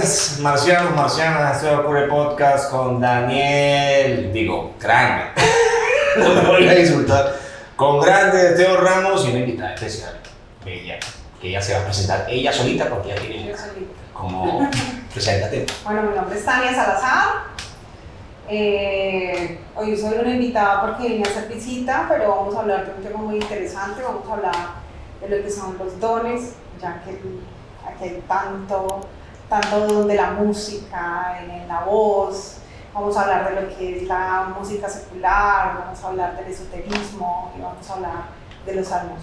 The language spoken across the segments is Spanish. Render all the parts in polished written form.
tardes, marcianos, marcianas. Esto ocurre podcast con Daniel, grande. No me voy a insultar. Con grande Teo Ramos y una invitada especial, Bella, que ella se va a presentar ella solita porque ella tiene. Yo solita. Como, preséntate. Bueno, mi nombre es Tania Salazar. Hoy soy una invitada porque vine a hacer visita, pero vamos a hablar de un tema muy interesante. Vamos a hablar de lo que son los dones, ya que aquí hay tanto don de la música, en la voz. Vamos a hablar de lo que es la música secular, vamos a hablar del esoterismo y vamos a hablar de los salmos.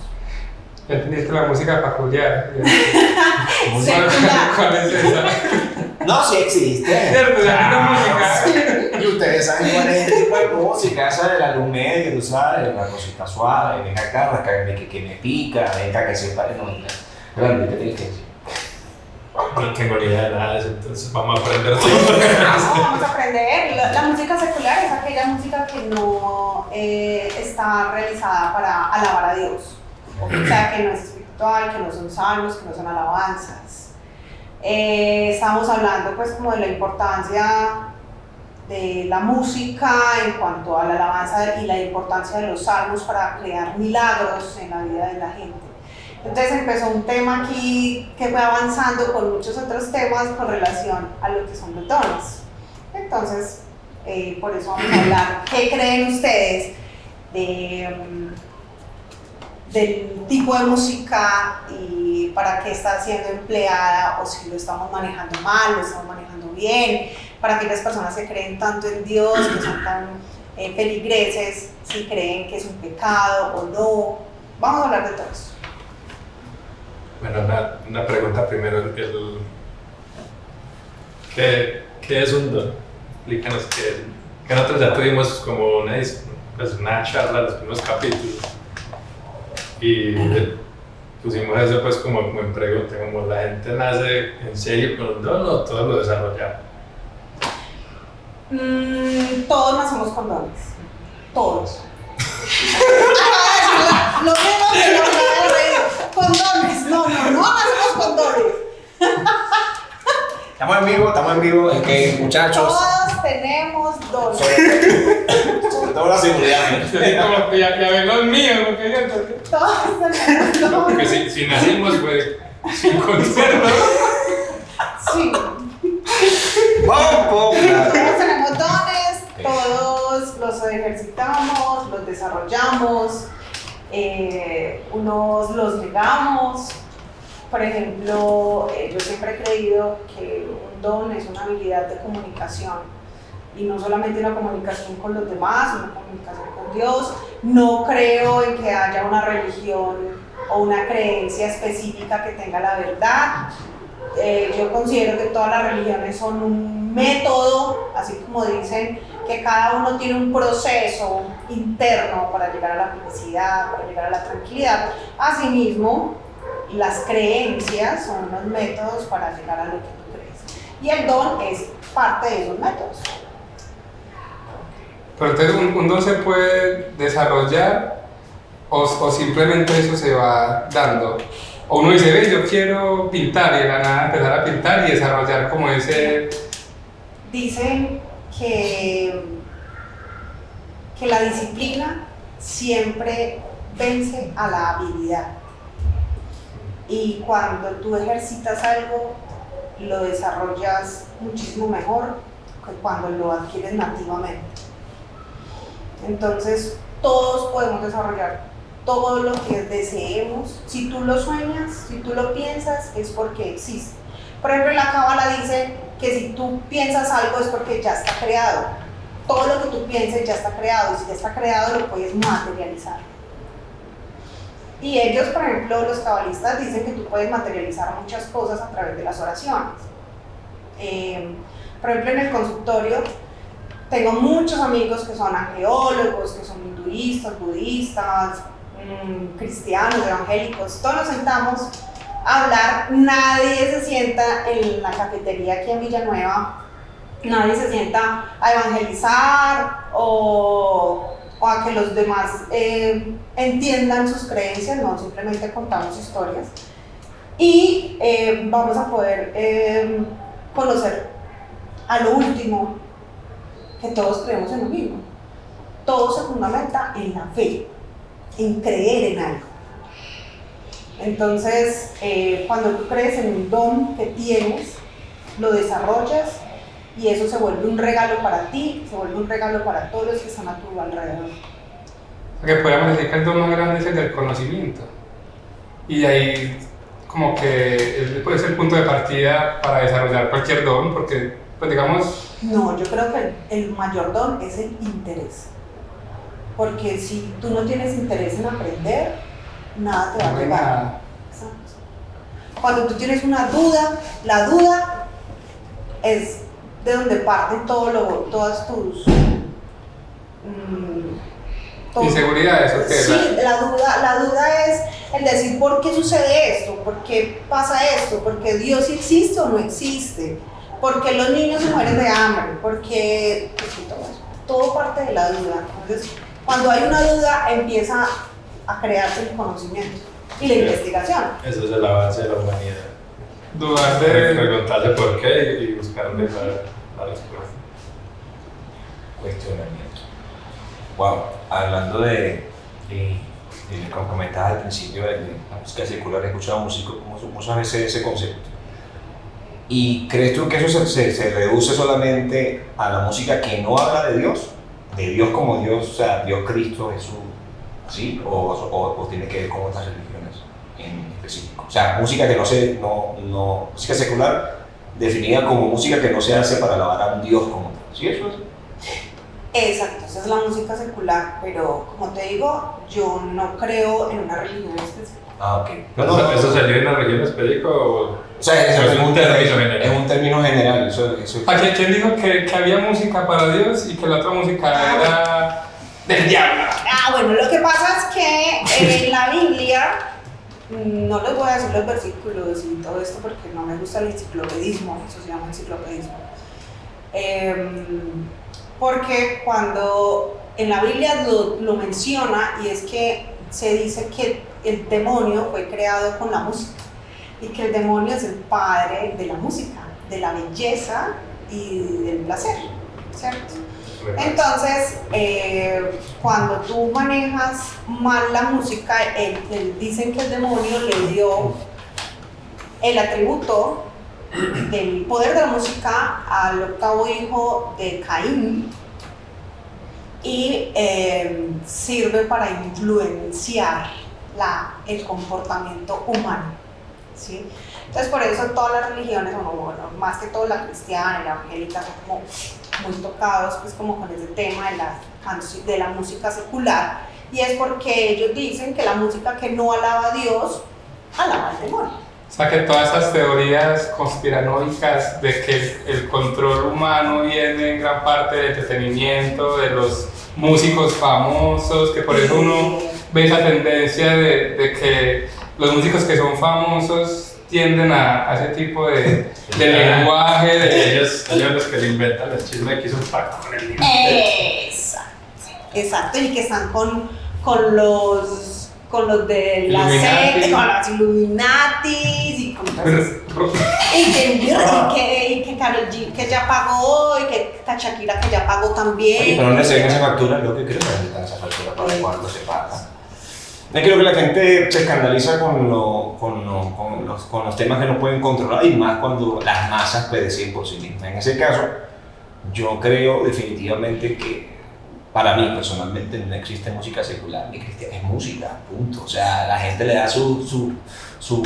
Entendiste la música peculiar. Secular. ¿Cuál es esa? No, sí existe. Cierto, la música. Y ustedes saben cuál es el tipo de música, esa de la lumé, que tú sabes, la cosita suave, venga acá, que me pica, venga que se pare, no, grande, ¿qué tienes que decir? No tengo ni idea de nada de eso, entonces vamos a aprender todo. Vamos a aprender. La música secular es aquella música que no está realizada para alabar a Dios. O sea, que no es espiritual, que no son salmos, que no son alabanzas. Estamos hablando pues como de la importancia de la música en cuanto a la alabanza y la importancia de los salmos para crear milagros en la vida de la gente. Entonces empezó un tema aquí que fue avanzando con muchos otros temas con relación a lo que son los dones. Entonces, por eso vamos a hablar. ¿Qué creen ustedes del tipo de música y para qué está siendo empleada, o si lo estamos manejando mal, lo estamos manejando bien, para aquellas personas que creen tanto en Dios, que son tan feligreses, si creen que es un pecado o no? Vamos a hablar de todo eso. Bueno, una pregunta primero. ¿Qué es un don? Explícanos qué es. Que nosotros ya tuvimos como una charla en los primeros capítulos y pusimos eso pues como en pregunta, como la gente nace en serio con un don o todos lo desarrollamos. Todos nacemos con dones. Todos. Lo mismo que lo de con dones. No nacemos con dones. Estamos en vivo, es que muchachos. Todos tenemos dones. Sobre todo la seguridad. Como, ya vengo el mío, porque yo. Todos tenemos dones. Porque si nacimos pues sin concierto. Sí. Claro. Todos tenemos dones, todos los ejercitamos, los desarrollamos, unos los negamos. Por ejemplo, yo siempre he creído que un don es una habilidad de comunicación, y no solamente una comunicación con los demás, una comunicación con Dios. No creo en que haya una religión o una creencia específica que tenga la verdad. Yo considero que todas las religiones son un método, así como dicen que cada uno tiene un proceso interno para llegar a la felicidad, para llegar a la tranquilidad. Asimismo, las creencias son unos métodos para llegar a lo que tú crees. Y el don es parte de esos métodos. Pero entonces un don se puede desarrollar o simplemente eso se va dando. O uno dice, ve, yo quiero pintar, y de la nada empezar a pintar y desarrollar como ese. Dicen que la disciplina siempre vence a la habilidad. Y cuando tú ejercitas algo, lo desarrollas muchísimo mejor que cuando lo adquieres nativamente. Entonces, todos podemos desarrollar todo lo que deseemos. Si tú lo sueñas, si tú lo piensas, es porque existe. Por ejemplo, la Cábala dice que si tú piensas algo es porque ya está creado. Todo lo que tú pienses ya está creado, y si ya está creado lo puedes materializar. Y ellos, por ejemplo, los cabalistas dicen que tú puedes materializar muchas cosas a través de las oraciones. Por ejemplo, en el consultorio tengo muchos amigos que son angeólogos, que son hinduistas, budistas, cristianos, evangélicos. Todos nos sentamos a hablar. Nadie se sienta en la cafetería aquí en Villanueva, nadie se sienta a evangelizar o a que los demás entiendan sus creencias. No, simplemente contamos historias y vamos a poder conocer a lo último, que todos creemos en lo mismo. Todo se fundamenta en la fe, en creer en algo. Entonces, cuando tú crees en un don que tienes, lo desarrollas y eso se vuelve un regalo para ti, se vuelve un regalo para todos los que están a tu alrededor. Que podríamos decir que el don más grande es el del conocimiento. Y de ahí como que puede ser el punto de partida para desarrollar cualquier don, porque pues digamos... No, yo creo que el mayor don es el interés. Porque si tú no tienes interés en aprender, nada te va a llegar. Exacto. Cuando tú tienes una duda, la duda es de donde parten todas tus... inseguridades, ¿o qué? Sí, la duda es el decir por qué sucede esto, por qué pasa esto, por qué Dios existe o no existe, por qué los niños se mueren de hambre, por qué... todo parte de la duda. Entonces, cuando hay una duda, empieza a crearse el conocimiento y la investigación. Eso es el avance de la humanidad. Dudar de... Preguntarse por qué y buscarle la respuesta. Cuestionamiento. Wow, hablando de como comentabas al principio, de la música secular, he escuchado músicos muchas veces ese concepto. ¿Y crees tú que eso se reduce solamente a la música que no habla de Dios como Dios, o sea, Dios Cristo, Jesús, ¿sí? O tiene que ver con otras religiones en específico? O sea, música que música secular definida como música que no se hace para alabar a un Dios como tal, ¿sí eso es? Exacto, esa es la música secular, pero como te digo, yo no creo en una religión específica. Ah, ok. ¿Eso salió en la región específica o...? O sea, es un término general. Es un término general. ¿Quién dijo que había música para Dios y que la otra música era del diablo? Bueno, lo que pasa es que en la Biblia, no les voy a decir los versículos y todo esto porque no me gusta el enciclopedismo, eso se llama enciclopedismo. Porque cuando en la Biblia lo menciona, y es que se dice que el demonio fue creado con la música y que el demonio es el padre de la música, de la belleza y del placer, ¿cierto? Entonces, cuando tú manejas mal la música, dicen que el demonio le dio el atributo del poder de la música al octavo hijo de Caín y sirve para influenciar el comportamiento humano, ¿sí? Entonces por eso todas las religiones, bueno, más que todo la cristiana y la evangélica, son como muy tocados pues como con ese tema de la música secular, y es porque ellos dicen que la música que no alaba a Dios alaba al demonio. O sea que todas esas teorías conspiranoicas de que el control humano viene en gran parte del entretenimiento, de los músicos famosos, que por eso uno ve esa tendencia de que los músicos que son famosos tienden a ese tipo de lenguaje. Ellos los que le inventan el chisme que hizo un pacto con el diablo. Exacto, y que están con los de la secta, con los Illuminatis y con todo eso. Y que Karol G que ya pagó, y que Shakira que ya pagó también. Oye, pero ¿dónde se ven esa factura? Lo que creo que necesitan esa factura para cuándo se paga. Yo creo que la gente se escandaliza con los temas que no pueden controlar, y más cuando las masas pueden decir por sí mismas. En ese caso, yo creo definitivamente que para mí personalmente no existe música secular ni cristiana, es música, punto. O sea, la gente le da su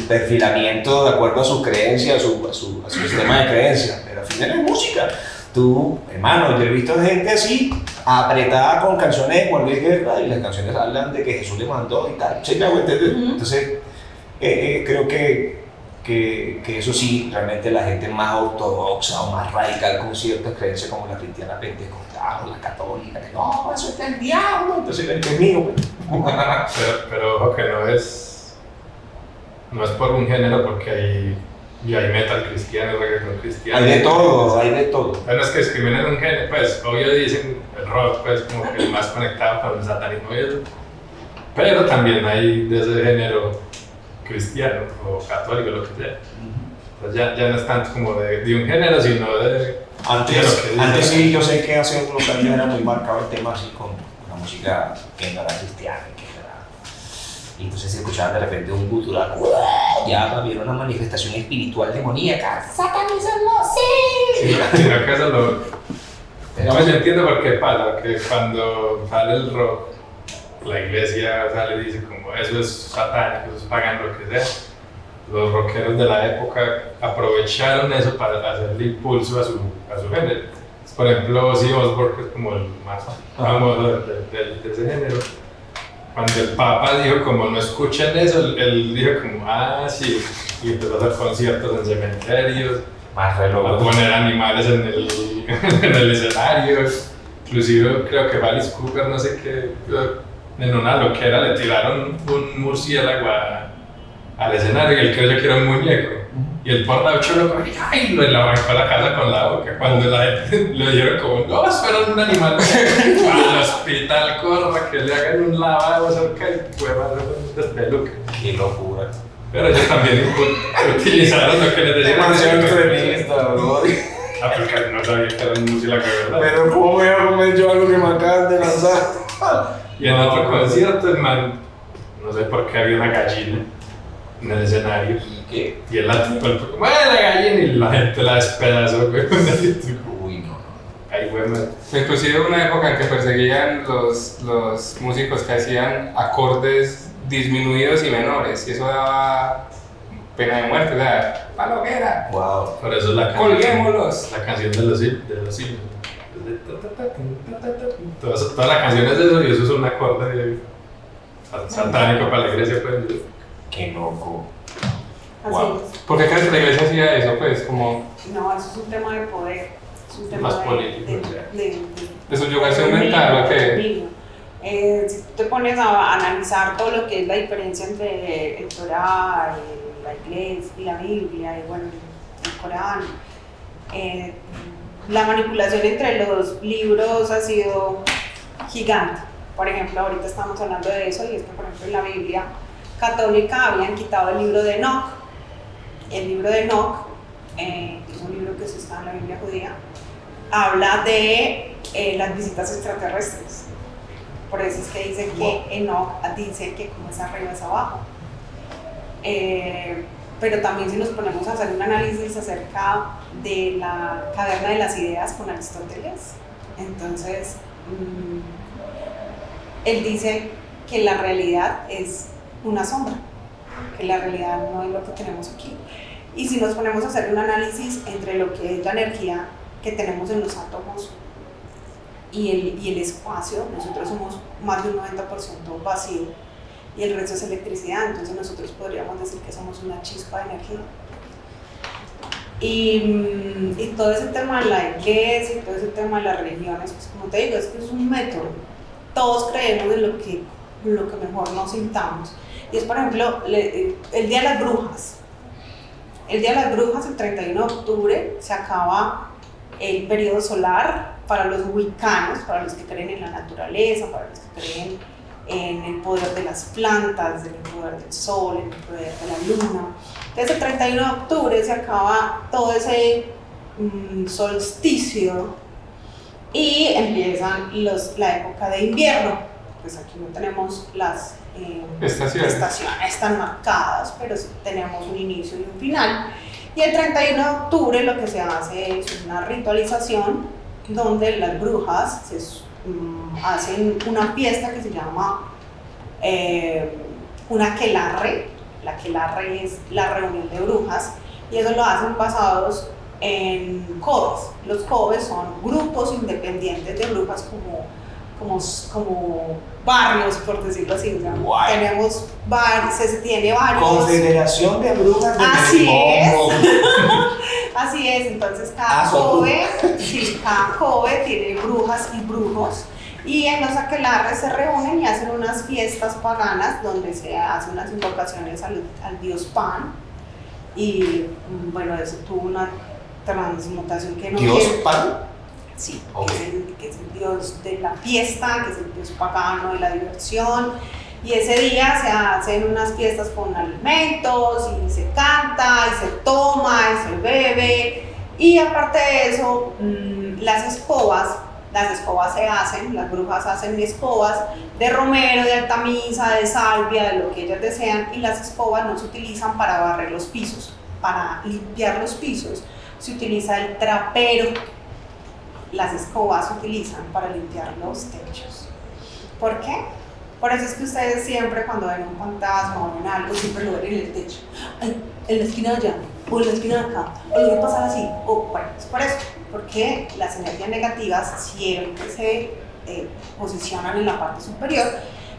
perfilamiento de acuerdo a su creencia, a su sistema de creencias, pero al final es música. Tú, hermano, yo he visto gente así, apretada con canciones de Juan Luis Guerra, y las canciones hablan de que Jesús le mandó y tal. ¿Sí me hago entender? Entonces, creo que eso sí, realmente la gente más ortodoxa o más radical con ciertas creencias como la cristiana pentecostal o la católica, que no, eso es del diablo, entonces el que es mío. Pero ojo que no es por un género, porque hay metal cristiano, reggaetón cristiano. Hay de todo. Bueno, es que discriminan un género, pues obvio dicen el rock, pues como que el más conectado con el satanismo y eso. Pero también hay de ese género cristiano o católico, lo que sea. Entonces ya no es tanto como de un género, sino de Antes, lo que dice. antes sí, yo sé que hace unos años era muy marcado el tema así con la música que no era cristiana, y entonces se escuchaba de repente un gutural, ya había una manifestación espiritual demoníaca. Sí, sino que eso no, yo entiendo por qué pasa, que cuando sale el rock, la iglesia sale y dice como eso es satánico, eso es pagano, lo que sea. Los rockeros de la época aprovecharon eso para hacerle impulso a su género. Por ejemplo, Ozzy Osbourne, que es como el más famoso de ese género. Cuando el Papa dijo como no escuchen eso, él dijo como sí, y empezó a hacer conciertos en cementerios, Más reloj. a poner animales en el escenario. Inclusive creo que Alice Cooper, no sé qué, en una loquera le tiraron un murciélago al escenario y él creyó que era un muñeco. Y el portavoz lo cogió y lo arrancó a la casa con la boca. Cuando la gente le dijeron como, no, eso era un animal. Al hospital, corra, que le hagan un lavado cerca y pueda hacer un despeluque. Qué locura. Pero ellos también utilizaron lo que les decían. Demasiado extremista, ¿no? Porque no sabía que era un murciélago, ¿verdad? Pero ¿cómo voy a comer yo algo que me acaban de lanzar? Y en otro concierto, el man, no sé por qué había una gallina en el escenario. ¿Y qué? Y él la tipo, como, la gallina! Y la gente la despedazó, güey. Uy, no. Ay, güey, man. Inclusive hubo una época en que perseguían los músicos que hacían acordes disminuidos y menores, y eso daba pena de muerte, o sea, ¡paloguera! Wow. Por eso la ¡Colguémoslos! La canción de los himnos. Toda la canción es de eso y eso es un acorde satánico para la iglesia, pues. Qué loco. Así Wow. es. ¿Por qué crees que la iglesia hacía eso? Pues como No, eso es un tema de poder. Es un tema Más de, político, de subyugación mental, ¿o qué? Si tú te pones a analizar todo lo que es la diferencia entre el Torah, la iglesia y la Biblia, y bueno, el Corán, la manipulación entre los libros ha sido gigante. Por ejemplo, ahorita estamos hablando de eso, y es que, por ejemplo, en la Biblia católica habían quitado el libro de Enoch. El libro de Enoch, que es un libro que sí está en la Biblia judía, habla de las visitas extraterrestres. Por eso es que dice que Enoch dice que como es arriba es abajo. Pero también si nos ponemos a hacer un análisis acerca de la caverna de las ideas con Aristóteles, entonces él dice que la realidad es una sombra, que la realidad no es lo que tenemos aquí. Y si nos ponemos a hacer un análisis entre lo que es la energía que tenemos en los átomos y el espacio, nosotros somos más de un 90% vacío y el resto es electricidad, entonces nosotros podríamos decir que somos una chispa de energía. Y todo ese tema de la iglesia y todo ese tema de las religiones, pues como te digo, es que es un método. Todos creemos en lo que mejor nos sintamos. Y es, por ejemplo, el Día de las Brujas. El Día de las Brujas, el 31 de octubre, se acaba el periodo solar para los wiccanos, para los que creen en la naturaleza, para los que creen en el poder de las plantas, en el poder del sol, en el poder de la luna. Entonces el 31 de octubre se acaba todo ese solsticio y empiezan la época de invierno. Pues aquí no tenemos las estaciones tan marcadas, pero sí tenemos un inicio y un final. Y el 31 de octubre lo que se hace es una ritualización donde las brujas hacen una fiesta que se llama una aquelarre. La aquelarre es la reunión de brujas y eso lo hacen basados en coves. Los coves son grupos independientes de brujas como barrios, por decirlo así. Guay. Tenemos se tiene varios. Confederación de Brujas de Así México. Así es, entonces cada cove tiene brujas y brujos, y en los aquelarres se reúnen y hacen unas fiestas paganas donde se hacen unas invocaciones al dios Pan, y bueno, eso tuvo una transmutación que no ¿Dios quiero. Pan? Sí, Okay. que es el dios de la fiesta, que es el dios pagano de la diversión, Y ese día se hacen unas fiestas con alimentos y se canta y se toma y se bebe. Y aparte de eso, las escobas se hacen, las brujas hacen escobas de romero, de altamisa, de salvia, de lo que ellas desean, y las escobas no se utilizan para barrer los pisos, para limpiar los pisos, se utiliza el trapero. Las escobas se utilizan para limpiar los techos. ¿Por qué? Por eso es que ustedes siempre cuando ven un fantasma o ven algo, siempre lo ven en el techo. Ay, en la esquina de allá, o en la esquina de acá, o lo que pasar así. O bueno, es por eso, porque las energías negativas siempre se posicionan en la parte superior,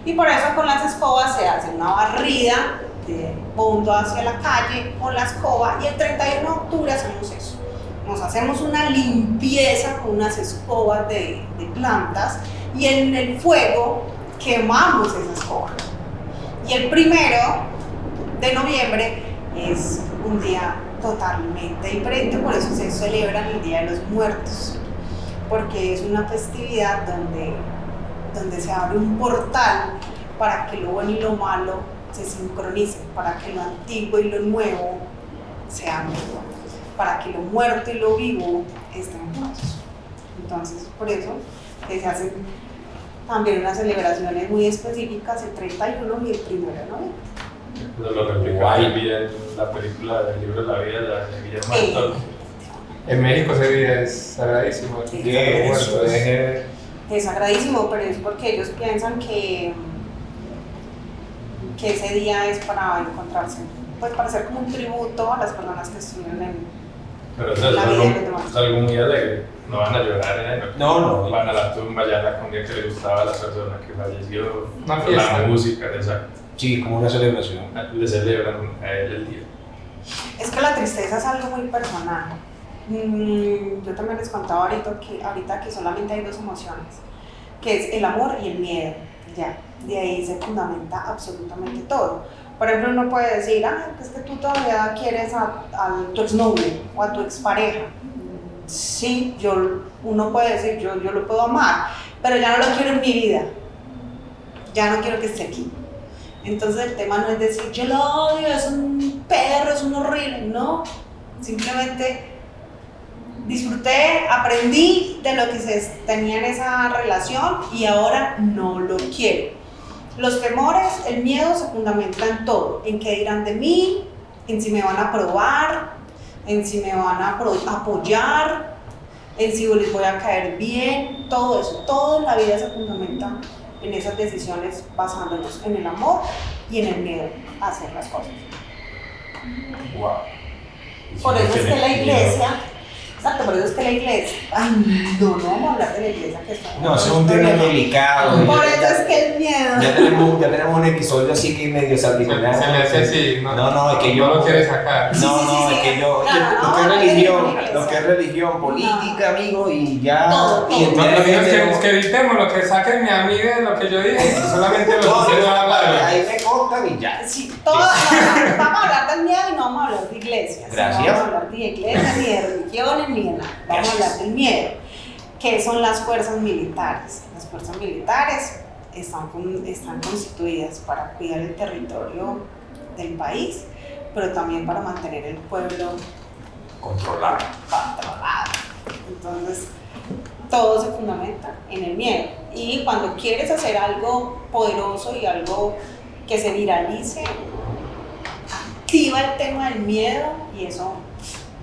y por eso con las escobas se hace una barrida de fondo hacia la calle con la escoba, y el 31 de octubre hacemos eso. Nos hacemos una limpieza con unas escobas de plantas, y en el fuego quemamos esa escoba. Y el 1 de noviembre es un día totalmente diferente, por eso se celebra el Día de los Muertos, porque es una festividad donde se abre un portal para que lo bueno y lo malo se sincronicen, para que lo antiguo y lo nuevo se amen, para que lo muerto y lo vivo estén juntos. Entonces, por eso se hacen también unas celebraciones muy específicas el 31 y el 1 de noviembre. Lo replicaba muy bien la película del libro de la vida de Guillermo del Toro. En México ese día es sagradísimo. Es sagradísimo, pero es porque ellos piensan que ese día es para encontrarse, pues para hacer como un tributo a las personas que estuvieron en Pero eso es algo muy alegre. No van a llorar, No. Van a la tumba, ya la comida que le gustaba a la persona que falleció, Una fiesta. la música, exacto. Sí, como una celebración. Le celebran a él el día. Es que la tristeza es algo muy personal. Yo también les contaba ahorita que solamente hay dos emociones, que es el amor y el miedo. Ya, de ahí se fundamenta absolutamente todo. Por ejemplo, uno puede decir, es que tú todavía quieres a tu exnovio o a tu expareja. Sí, uno puede decir, yo lo puedo amar, pero ya no lo quiero en mi vida. Ya no quiero que esté aquí. Entonces el tema no es decir, yo lo odio, es un perro, es un horrible. No, simplemente disfruté, aprendí de lo que se tenía en esa relación y ahora no lo quiero. Los temores, el miedo se fundamenta en todo, en qué dirán de mí, en si me van a aprobar, en si me van a apoyar, en si les voy a caer bien, todo eso, todo en la vida se fundamenta en esas decisiones basándonos en el amor y en el miedo a hacer las cosas. Wow. Por eso es que la iglesia, exacto, por eso es que la iglesia, no vamos a hablar de la iglesia que está. No, es un tema delicado. Por eso es que el miedo. Ya tenemos un episodio así que medio salpicado. Se le hace así, No, es que yo no lo quiere sacar. No, es que yo, lo que es religión, política, amigo, y ya. Todo. Y Lo mío es que evitemos lo que saquen mi amiga de lo que yo dije, solamente lo que se va a hablar. ahí me cortan y ya. Sí, vamos a hablar del miedo y no vamos a hablar de iglesias. Gracias. No vamos a hablar de iglesias, ni de religiones, ni de nada. Vamos a hablar del miedo. ¿Qué son las fuerzas militares? Las fuerzas militares están constituidas para cuidar el territorio del país, pero también para mantener el pueblo Controlar. controlado. Entonces, todo se fundamenta en el miedo. Y cuando quieres hacer algo poderoso y algo que se viralice, activa el tema del miedo y eso.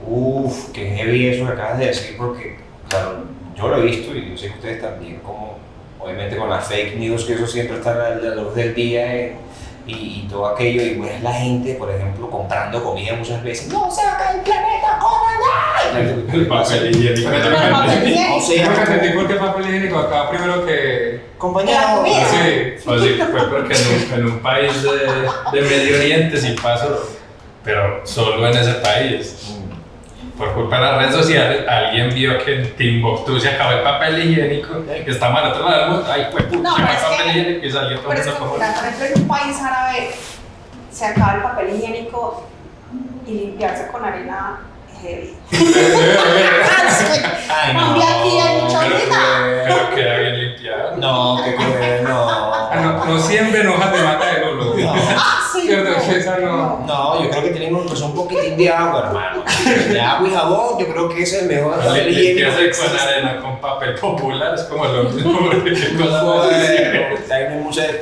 Uf, qué heavy eso que acabas de decir, porque, claro, yo lo he visto y yo sé que ustedes también, como obviamente con las fake news, que eso siempre está a la luz del día y todo aquello, y ves la gente, por ejemplo, comprando comida muchas veces. ¡No se va a caer el planeta, coman ya! El papel higiénico. O sea, Yo me entendí por qué papel higiénico acá primero que. compañero. La comida. Sí. Pues sí, fue porque en un país de Medio Oriente sí pasó, pero solo en ese país. Por culpa de las redes sociales, alguien vio que en Timbuktu se acabó el papel higiénico, que estamos al otro lado del mundo. Ay, pues, No, se acabó pero el es papel que- higiénico y salió todo el Pero es mundo que, como. mira, por ejemplo, en un país árabe se acaba el papel higiénico y limpiarse con arena heavy. Ay, no. Cambia aquí hay mucha Pero, orina. pero queda bien limpiado. No, que no. No siembren hojas de maíz. no. No, yo creo que tienen pues, un poquitín de agua, hermano. De agua y jabón, yo creo que es el mejor. ¿Qué hace con arena, con papel popular? Es como lo mismo. ¿Qué cosa más?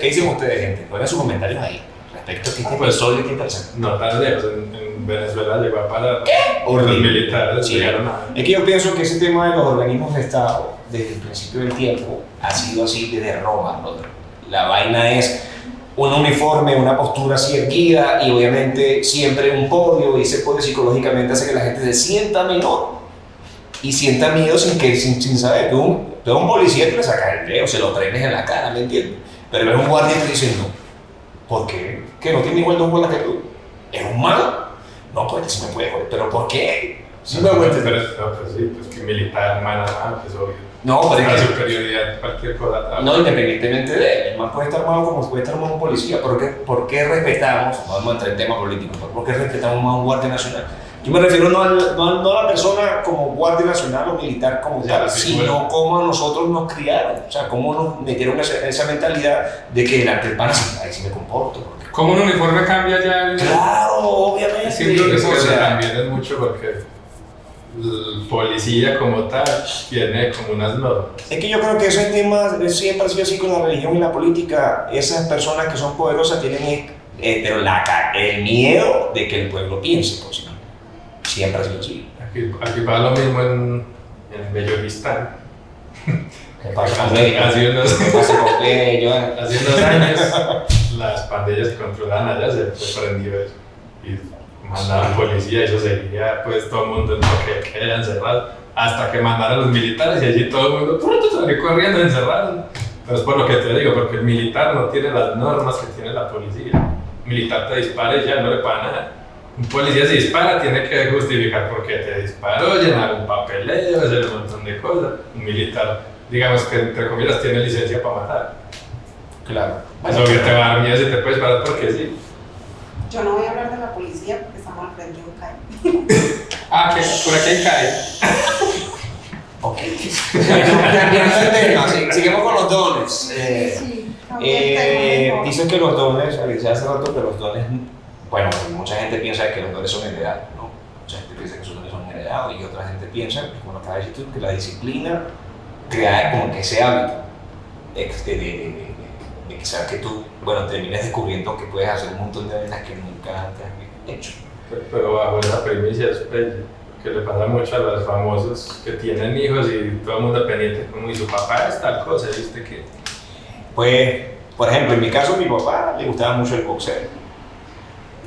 ¿Qué dicen ustedes, gente? Pongan sus comentarios ahí respecto a que este Pues, episodio es interesante. No tan lejos, en Venezuela llegó a parar. Los Horrible. militares Sí. llegaron a. Es que yo pienso que ese tema de los organismos de Estado, desde el principio del tiempo, ha sido así desde Roma, brother. La vaina es un uniforme, una postura así erguida y obviamente siempre un podio, y ese podio psicológicamente hace que la gente se sienta menor y sienta miedo sin saber. Tú a un policía te le sacas el dedo, se lo trenes en la cara, ¿me entiendes? Pero ves un guardia y te dice no. ¿Por qué? ¿Que no tiene igual dos bolas que tú? ¿Es humano? No, pues este sí me puede joder. ¿Pero por qué? Sí me Pero, entender. no, pues sí, pues que militar, mano, pues obvio. No, pero La es que superioridad, cualquier cosa. no, independientemente de él, el man puede estar armado como puede estar armado un policía. ¿Por qué respetamos, vamos a entrar en tema político, por qué respetamos más a un guardia nacional? Yo me refiero no a la persona como guardia nacional o militar como Ya, tal, sí, sino bueno. cómo a nosotros nos criaron, o sea, cómo nos metieron esa mentalidad de que delante del pan ahí sí me comporto. Porque, ¿Cómo un uniforme cambia ya el... claro, obviamente. Sí, creo que Es que o eso sea, también es mucho porque el policía como tal tiene como unas normas. es que yo creo que eso es tema, siempre ha sido así con la religión y la política. Esas personas que son poderosas tienen pero el miedo de que el pueblo piense por sí mismo. Siempre ha sido así. Aquí pasa lo mismo en Bellojistán. ¿Qué pasa con América? Hace unos, ¿Qué pasa con ellos? hace unos años las pandillas que controlaban allá se prendió eso y mandaban policía y eso seguía pues todo el mundo en lo que queda encerrado hasta que mandaron a los militares y allí todo el mundo salió corriendo encerrado. Pero es por lo que te digo, porque el militar no tiene las normas que tiene la policía. Un militar te dispara y ya no le paga nada. Un policía se dispara, tiene que justificar por qué te disparó, llenar un papeleo, hacer un montón de cosas. Un militar, digamos que entre comillas, tiene licencia para matar. Claro. Eso que te va a dar miedo si te puedes parar porque sí. Yo no voy a hablar de la policía porque estamos al frente de un CAI. Ah, que por aquí cae. Ok. Cambiando de tema, seguimos con los dones. Sí, cambié el tema mejor. Dicen que los dones, Alicia hace rato que los dones, bueno, mucha gente piensa que los dones son heredados, ¿no? Mucha gente piensa que sus dones son heredados y otra gente piensa, como acaba de decir tú, que la disciplina crea como que ese hábito de que sabes que tú, bueno, termines descubriendo que puedes hacer un montón de vainas que nunca antes has hecho. Pero bajo esa primicia es que le pasa mucho a los famosos que tienen hijos y todo el mundo pendiente, como y su papá es tal cosa, ¿viste que? Pues, por ejemplo, en mi caso, a mi papá le gustaba mucho el boxeo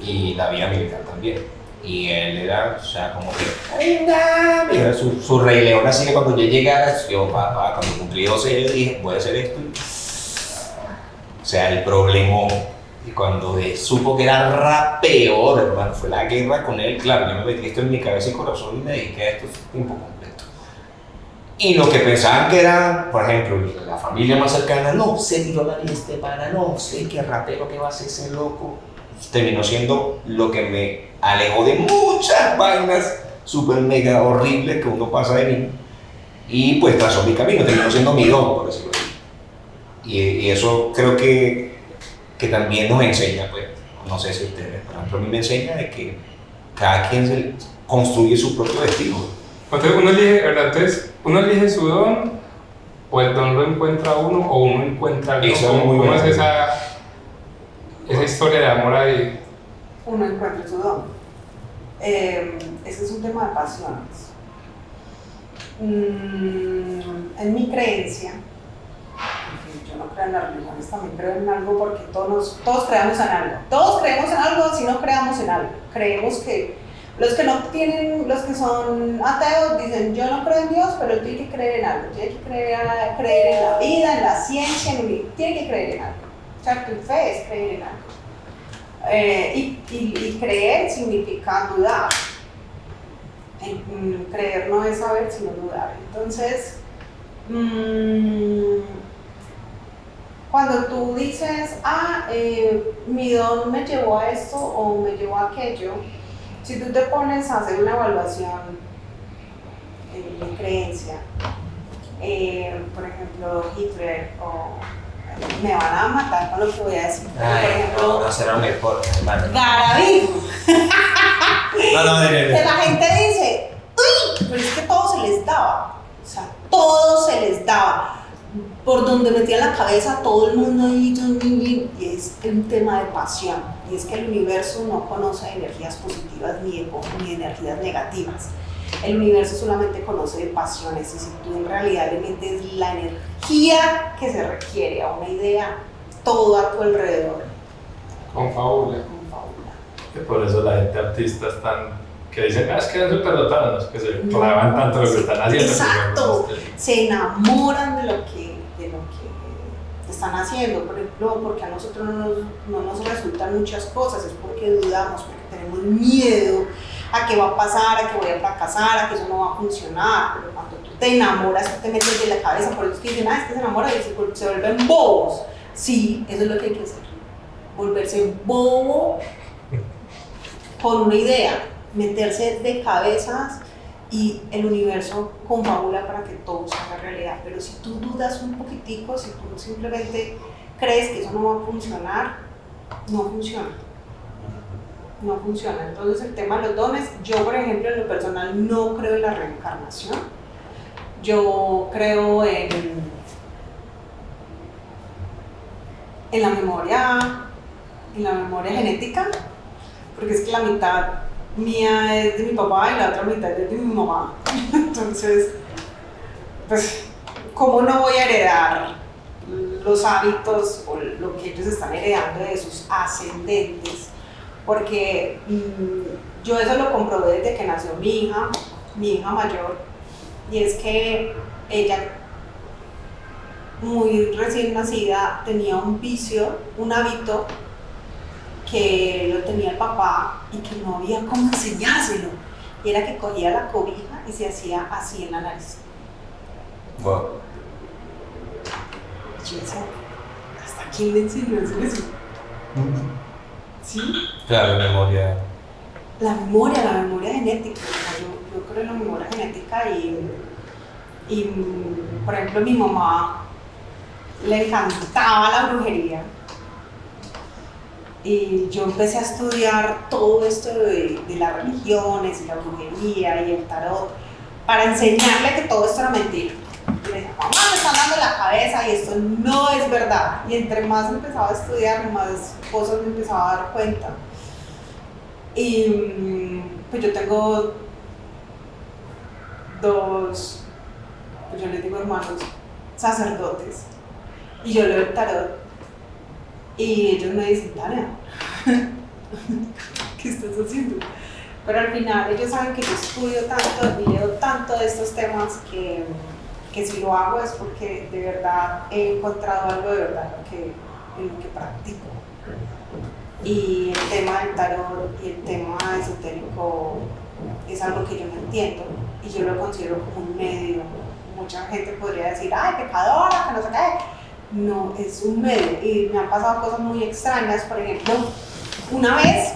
y la vida militar también. Y él era, o sea, como que, ay, nah, mira, su rey león, así que cuando yo llegara, yo, papá, cuando cumplí 12 años dije, voy a hacer esto. O sea, el problema, y cuando supo que era rapeo, hermano, fue la guerra con él, claro, yo me metí esto en mi cabeza y corazón y me dediqué a esto tiempo completo. Y los que pensaban que era, por ejemplo, la familia más cercana, no, se tiró la lista para, no sé qué rapero que va a ser ese loco. Terminó siendo lo que me alejó de muchas vainas súper mega horribles que uno pasa de mí. Y pues trazó mi camino, terminó siendo mi don, por decirlo así. Y eso creo que también nos enseña, pues, no sé si ustedes, por ejemplo, a mí me enseña de que cada quien se construye su propio destino. Entonces uno elige, ¿verdad? Entonces uno elige su don, o el don lo encuentra uno, o uno encuentra el don. Eso es muy ¿Cómo bueno. es esa historia de amor ahí? Uno encuentra su don. Ese es un tema de pasiones. En mi creencia, yo no creo en las religiones, también creo en algo porque todos creamos en algo. Todos creemos en algo si no creamos en algo. Creemos que los que no tienen, los que son ateos dicen yo no creo en Dios, pero tiene que creer en algo. Tiene que creer en la vida, en la ciencia, tiene que creer en algo. O sea, tu fe es creer en algo. Y creer significa dudar. Creer no es saber, sino dudar. Entonces, cuando tú dices, mi don me llevó a esto o me llevó a aquello, si tú te pones a hacer una evaluación en mi creencia, por ejemplo, Hitler o me van a matar con lo que voy a decir. Por Ay, ejemplo, no será un podcast, hermano. Garavito. No, Que la gente dice, uy, pero es que todo se les daba. O sea, todo se les daba. Por donde metían la cabeza todo el mundo ahí, y es un tema de pasión. Y es que el universo no conoce energías positivas ni energías negativas. El universo solamente conoce de pasiones, y si tú en realidad le metes la energía que se requiere a una idea, todo a tu alrededor Confabula. confabula. Que por eso la gente artista es tan... que dicen, es que eran súper dotados, que se clavan tanto lo que están haciendo. Exacto, se enamoran de lo que están haciendo. Por ejemplo, porque a nosotros no nos resultan muchas cosas, es porque dudamos, porque tenemos miedo a qué va a pasar, a que voy a fracasar, a que eso no va a funcionar. Pero cuando tú te enamoras, tú te metes de la cabeza, por eso es que dicen, es que se enamoran y se vuelven bobos. Sí, eso es lo que hay que hacer, volverse bobo con una idea, meterse de cabezas, y el universo confabula para que todo se haga realidad. Pero si tú dudas un poquitico, si tú simplemente crees que eso no va a funcionar, no funciona. No funciona. Entonces el tema de los dones, yo por ejemplo en lo personal no creo en la reencarnación. Yo creo en la memoria genética, porque es que la mitad mía es de mi papá y la otra mitad es de mi mamá. Entonces, pues, ¿cómo no voy a heredar los hábitos o lo que ellos están heredando de sus ascendentes? Porque yo eso lo comprobé desde que nació mi hija mayor, y es que ella, muy recién nacida, tenía un vicio, un hábito que lo tenía el papá y que no había cómo enseñárselo, y era que cogía la cobija y se hacía así en la nariz. Wow. Y yo decía, ¿hasta quién le enseñó a hacer eso? ¿Sí? Claro, memoria. La memoria genética. Yo creo en la memoria genética, y por ejemplo mi mamá le encantaba la brujería. Y yo empecé a estudiar todo esto de las religiones y la brujería y el tarot para enseñarle que todo esto era mentira. Y le decía, mamá, me están dando la cabeza y esto no es verdad. Y entre más empezaba a estudiar, más cosas me empezaba a dar cuenta. Y pues yo tengo dos, pues yo les digo hermanos, sacerdotes. Y yo leo el tarot. Y ellos me dicen, Tania, ¿qué estás haciendo? Pero al final ellos saben que yo estudio tanto y leo tanto de estos temas que si lo hago es porque de verdad he encontrado algo de verdad en lo que practico. Y el tema del tarot y el tema esotérico es algo que yo no entiendo, y yo lo considero como un medio. Mucha gente podría decir, ay, pecadora, que no sé qué. No, es un medio, y me han pasado cosas muy extrañas. Por ejemplo, una vez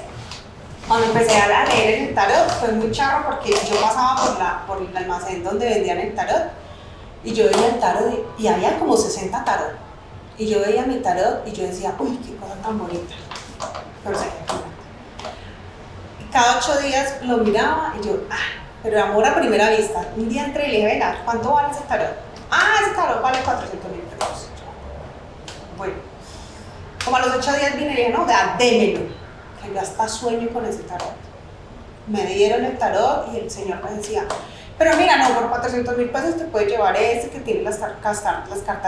cuando empecé a leer el tarot fue muy charro, porque yo pasaba por el almacén donde vendían el tarot, y yo veía el tarot y había como 60 tarot, y yo veía mi tarot y yo decía, uy, qué cosa tan bonita, pero y cada 8 días lo miraba y yo, pero amor a primera vista. Un día entré y le dije, venga, ¿cuánto vale ese tarot? Ese tarot vale 400,000 pesos. Bueno, como a los 8 días vine y le dije, no, démelo, que yo hasta sueño con ese tarot. Me dieron el tarot y el señor me decía, pero mira, no, por 400,000 pesos te puedes llevar este, que tiene las cartas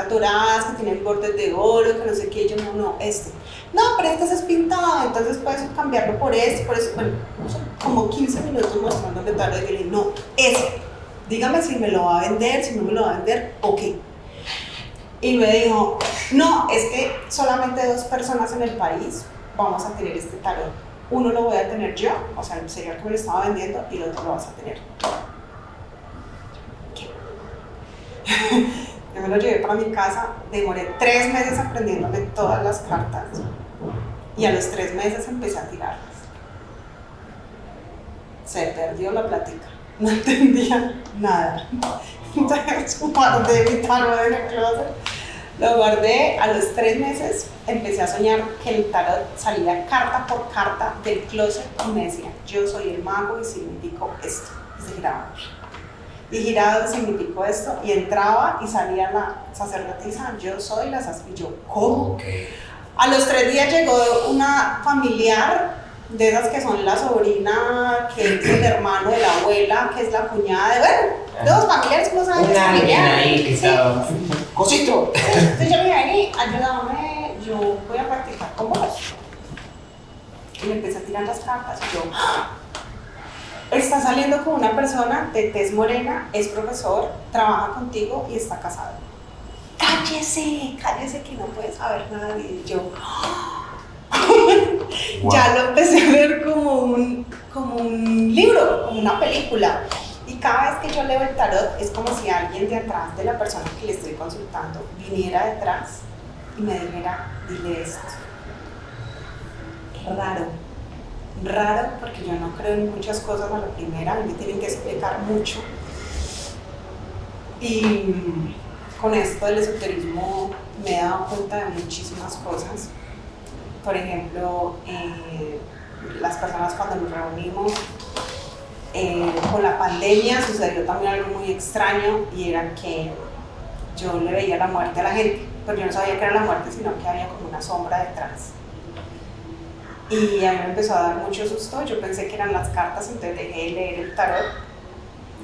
doradas, que tiene bordes de oro, que no sé qué. Yo, no, este. No, pero este es pintado, entonces puedes cambiarlo por este, por eso. Bueno, como 15 minutos mostrándole el tarot, y yo le dije, no, este. Dígame si me lo va a vender, si no me lo va a vender, ok. Y me dijo, no, es que solamente 2 personas en el país vamos a tener este tarot. Uno lo voy a tener yo, o sea, el señor que me lo estaba vendiendo, y el otro lo vas a tener tú. ¿Qué? Yo me lo llevé para mi casa, demoré 3 meses aprendiéndome todas las cartas, y a los 3 meses empecé a tirarlas. Se perdió la plática, no entendía nada. Entonces, guardé mi tarot en el closet, Lo guardé, a los 3 meses empecé a soñar que el tarot salía carta por carta del closet y me decía, yo soy el mago y significo esto. Y se giraba. Y giraba significó esto, y entraba y salía la sacerdotisa, yo soy la sacerdotisa. Y yo, ¿cómo? Okay. A los 3 días llegó una familiar, de esas que son la sobrina, que es el hermano de la abuela, que es la cuñada de, bueno, dos familiares que no saben que es Una alguien familiar. ahí que estaba. Cosito. Entonces yo me dije, vení, ayúdame, yo voy a practicar con vos. Y le empecé a tirar las cartas y yo, ¡ah! Está saliendo con una persona de tez morena, es profesor, trabaja contigo y está casado. Cállese, cállese que no puede saber nada. Y yo, Wow. ya lo empecé a ver como un libro, como una película. Y cada vez que yo leo el tarot es como si alguien de atrás de la persona que le estoy consultando viniera detrás y me dijera, dile esto. Raro, porque yo no creo en muchas cosas a la primera, a mí me tienen que explicar mucho. Y con esto del esoterismo me he dado cuenta de muchísimas cosas. Por ejemplo, las personas cuando nos reunimos, con la pandemia sucedió también algo muy extraño, y era que yo le veía la muerte a la gente, pero yo no sabía que era la muerte, sino que había como una sombra detrás. Y a mí me empezó a dar mucho susto, yo pensé que eran las cartas, entonces dejé de leer el tarot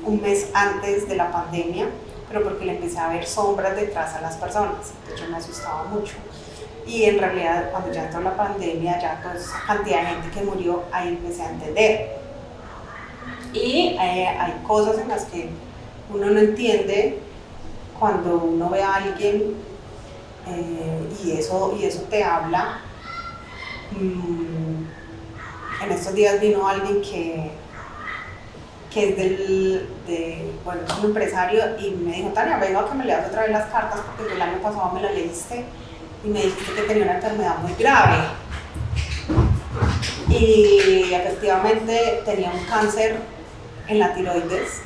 un mes antes de la pandemia, pero porque le empecé a ver sombras detrás a las personas, entonces yo me asustaba mucho. Y en realidad cuando ya entró la pandemia, ya toda esa cantidad de gente que murió, ahí empecé a entender. Y hay cosas en las que uno no entiende cuando uno ve a alguien y eso te habla. En estos días vino alguien que es bueno, es un empresario, y me dijo, Tania, vengo a que me leas otra vez las cartas porque tú el año pasado me las leíste y me dijiste que tenía una enfermedad muy grave. Y efectivamente tenía un cáncer en la tiroides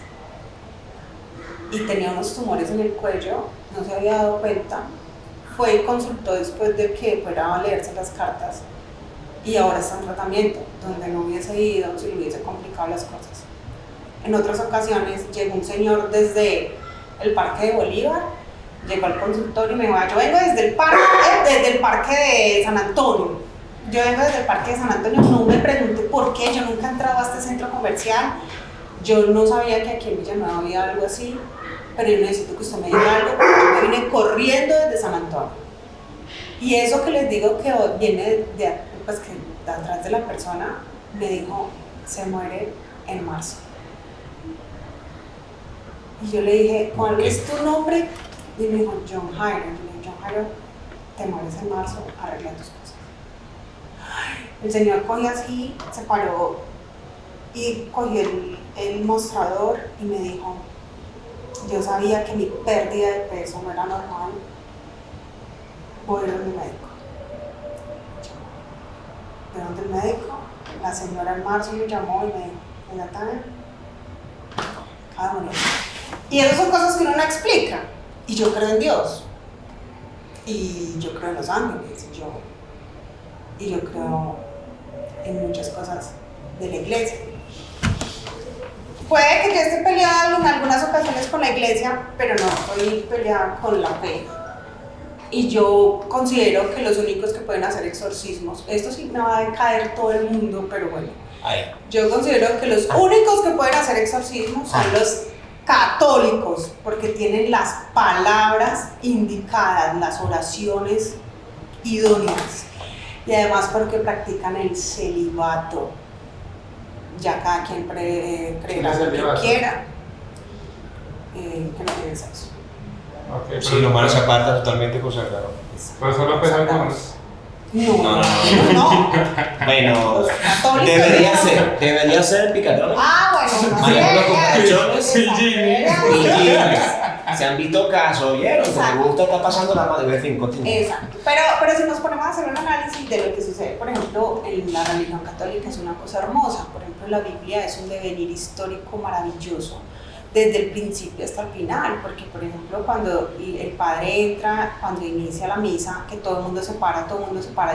y tenía unos tumores en el cuello, no se había dado cuenta. Fue y consultó después de que fuera a leerse las cartas, y ahora está en tratamiento, donde no hubiese ido si le hubiese complicado las cosas. En otras ocasiones llegó un señor desde el Parque de Bolívar, llegó al consultorio y me dijo, yo vengo desde el parque de San Antonio. Yo vengo desde el Parque de San Antonio, no me pregunte por qué, yo nunca he entrado a este centro comercial, yo no sabía que aquí en Villanueva había algo así, pero yo necesito que usted me diga algo, porque yo me vine corriendo desde San Antonio. Y eso que les digo que viene pues que de atrás de la persona, me dijo, se muere en marzo. Y yo le dije, ¿cuál es tu nombre? Y me dijo, John Jairo. Y le dije, John Jairo, te mueres en marzo, arregla tus cosas. El señor cogió así, se paró y cogió el mostrador y me dijo, yo sabía que mi pérdida de peso no era normal, voy a ir a mi médico. ¿De dónde el médico? La señora en marzo me llamó y me dijo, mira, Tania, cada uno. Y esas son cosas que uno no explica. Y yo creo en Dios. Y yo creo en los ángeles. Y yo creo en muchas cosas de la iglesia. Puede que yo esté peleada en algunas ocasiones con la iglesia, pero no estoy peleada con la fe. Y yo considero que los únicos que pueden hacer exorcismos, esto sí me va a caer todo el mundo, pero bueno, yo considero que los únicos que pueden hacer exorcismos son los católicos, porque tienen las palabras indicadas, las oraciones idóneas, y además porque practican el celibato. Ya cada quien creerá lo que quiera, que no tiene sexo. Okay, Sí, lo malo se aparta totalmente consagrado. pero solo pues algunos. No. Bueno, Los católicos debería ser el picador. Bueno, no Manejando con sé. cachones y jeans. y jeans. Se han visto casos, ¿vieron? Que me gusta, está pasando la madre, en fin, continúa. Exacto, pero si nos ponemos a hacer un análisis de lo que sucede, por ejemplo, en la religión católica es una cosa hermosa. Por ejemplo, la Biblia es un devenir histórico maravilloso, desde el principio hasta el final, porque por ejemplo cuando el padre entra, cuando inicia la misa, que todo el mundo se para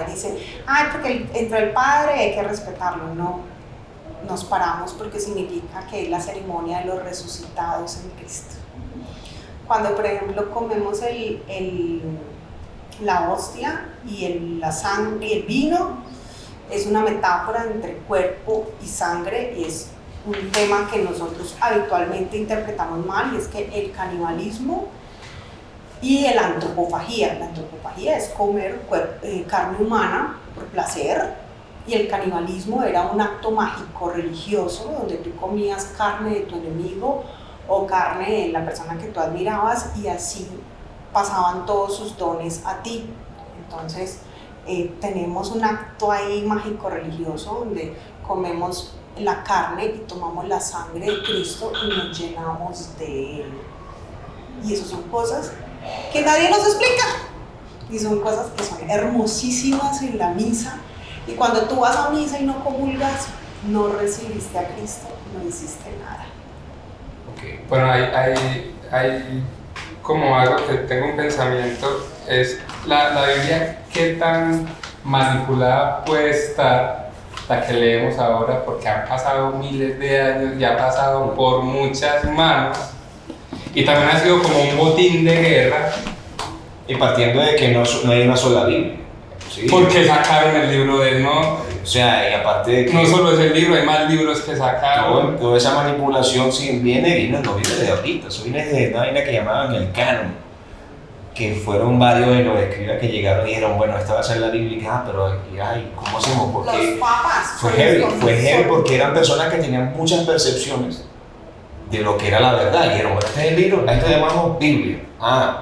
y dice, ay, porque entró el padre, hay que respetarlo. No, nos paramos porque significa que es la ceremonia de los resucitados en Cristo. Cuando por ejemplo comemos la hostia y la sangre y el vino, es una metáfora entre cuerpo y sangre, y es un tema que nosotros habitualmente interpretamos mal, y es que el canibalismo y la antropofagía es comer carne humana por placer, y el canibalismo era un acto mágico religioso donde tú comías carne de tu enemigo o carne de la persona que tú admirabas, y así pasaban todos sus dones a ti. Entonces tenemos un acto ahí mágico religioso donde comemos la carne y tomamos la sangre de Cristo y nos llenamos de Él. Y eso son cosas que nadie nos explica, y son cosas que son hermosísimas en la misa. Y cuando tú vas a misa y no comulgas, no recibiste a Cristo, no hiciste nada. Okay. Bueno, hay como algo que tengo un pensamiento, es la Biblia, qué tan manipulada puede estar la que leemos ahora, porque han pasado miles de años y ha pasado por muchas manos, y también ha sido como un botín de guerra. Y partiendo de que no hay una sola Biblia. ¿Sí? Porque sacaron el libro de no. O sea, y aparte de que no solo es el libro, hay más libros que sacaron. Toda esa manipulación no viene de ahorita, eso viene de una vaina que llamaban el canon, que fueron varios de los escribas que llegaron y dijeron, bueno, esta va a ser la Biblia, y pero ay, ¿cómo hacemos? Porque los papas fue heavy porque eran personas que tenían muchas percepciones de lo que era la verdad, y dijeron, bueno, este es el libro, a esto llamamos Biblia.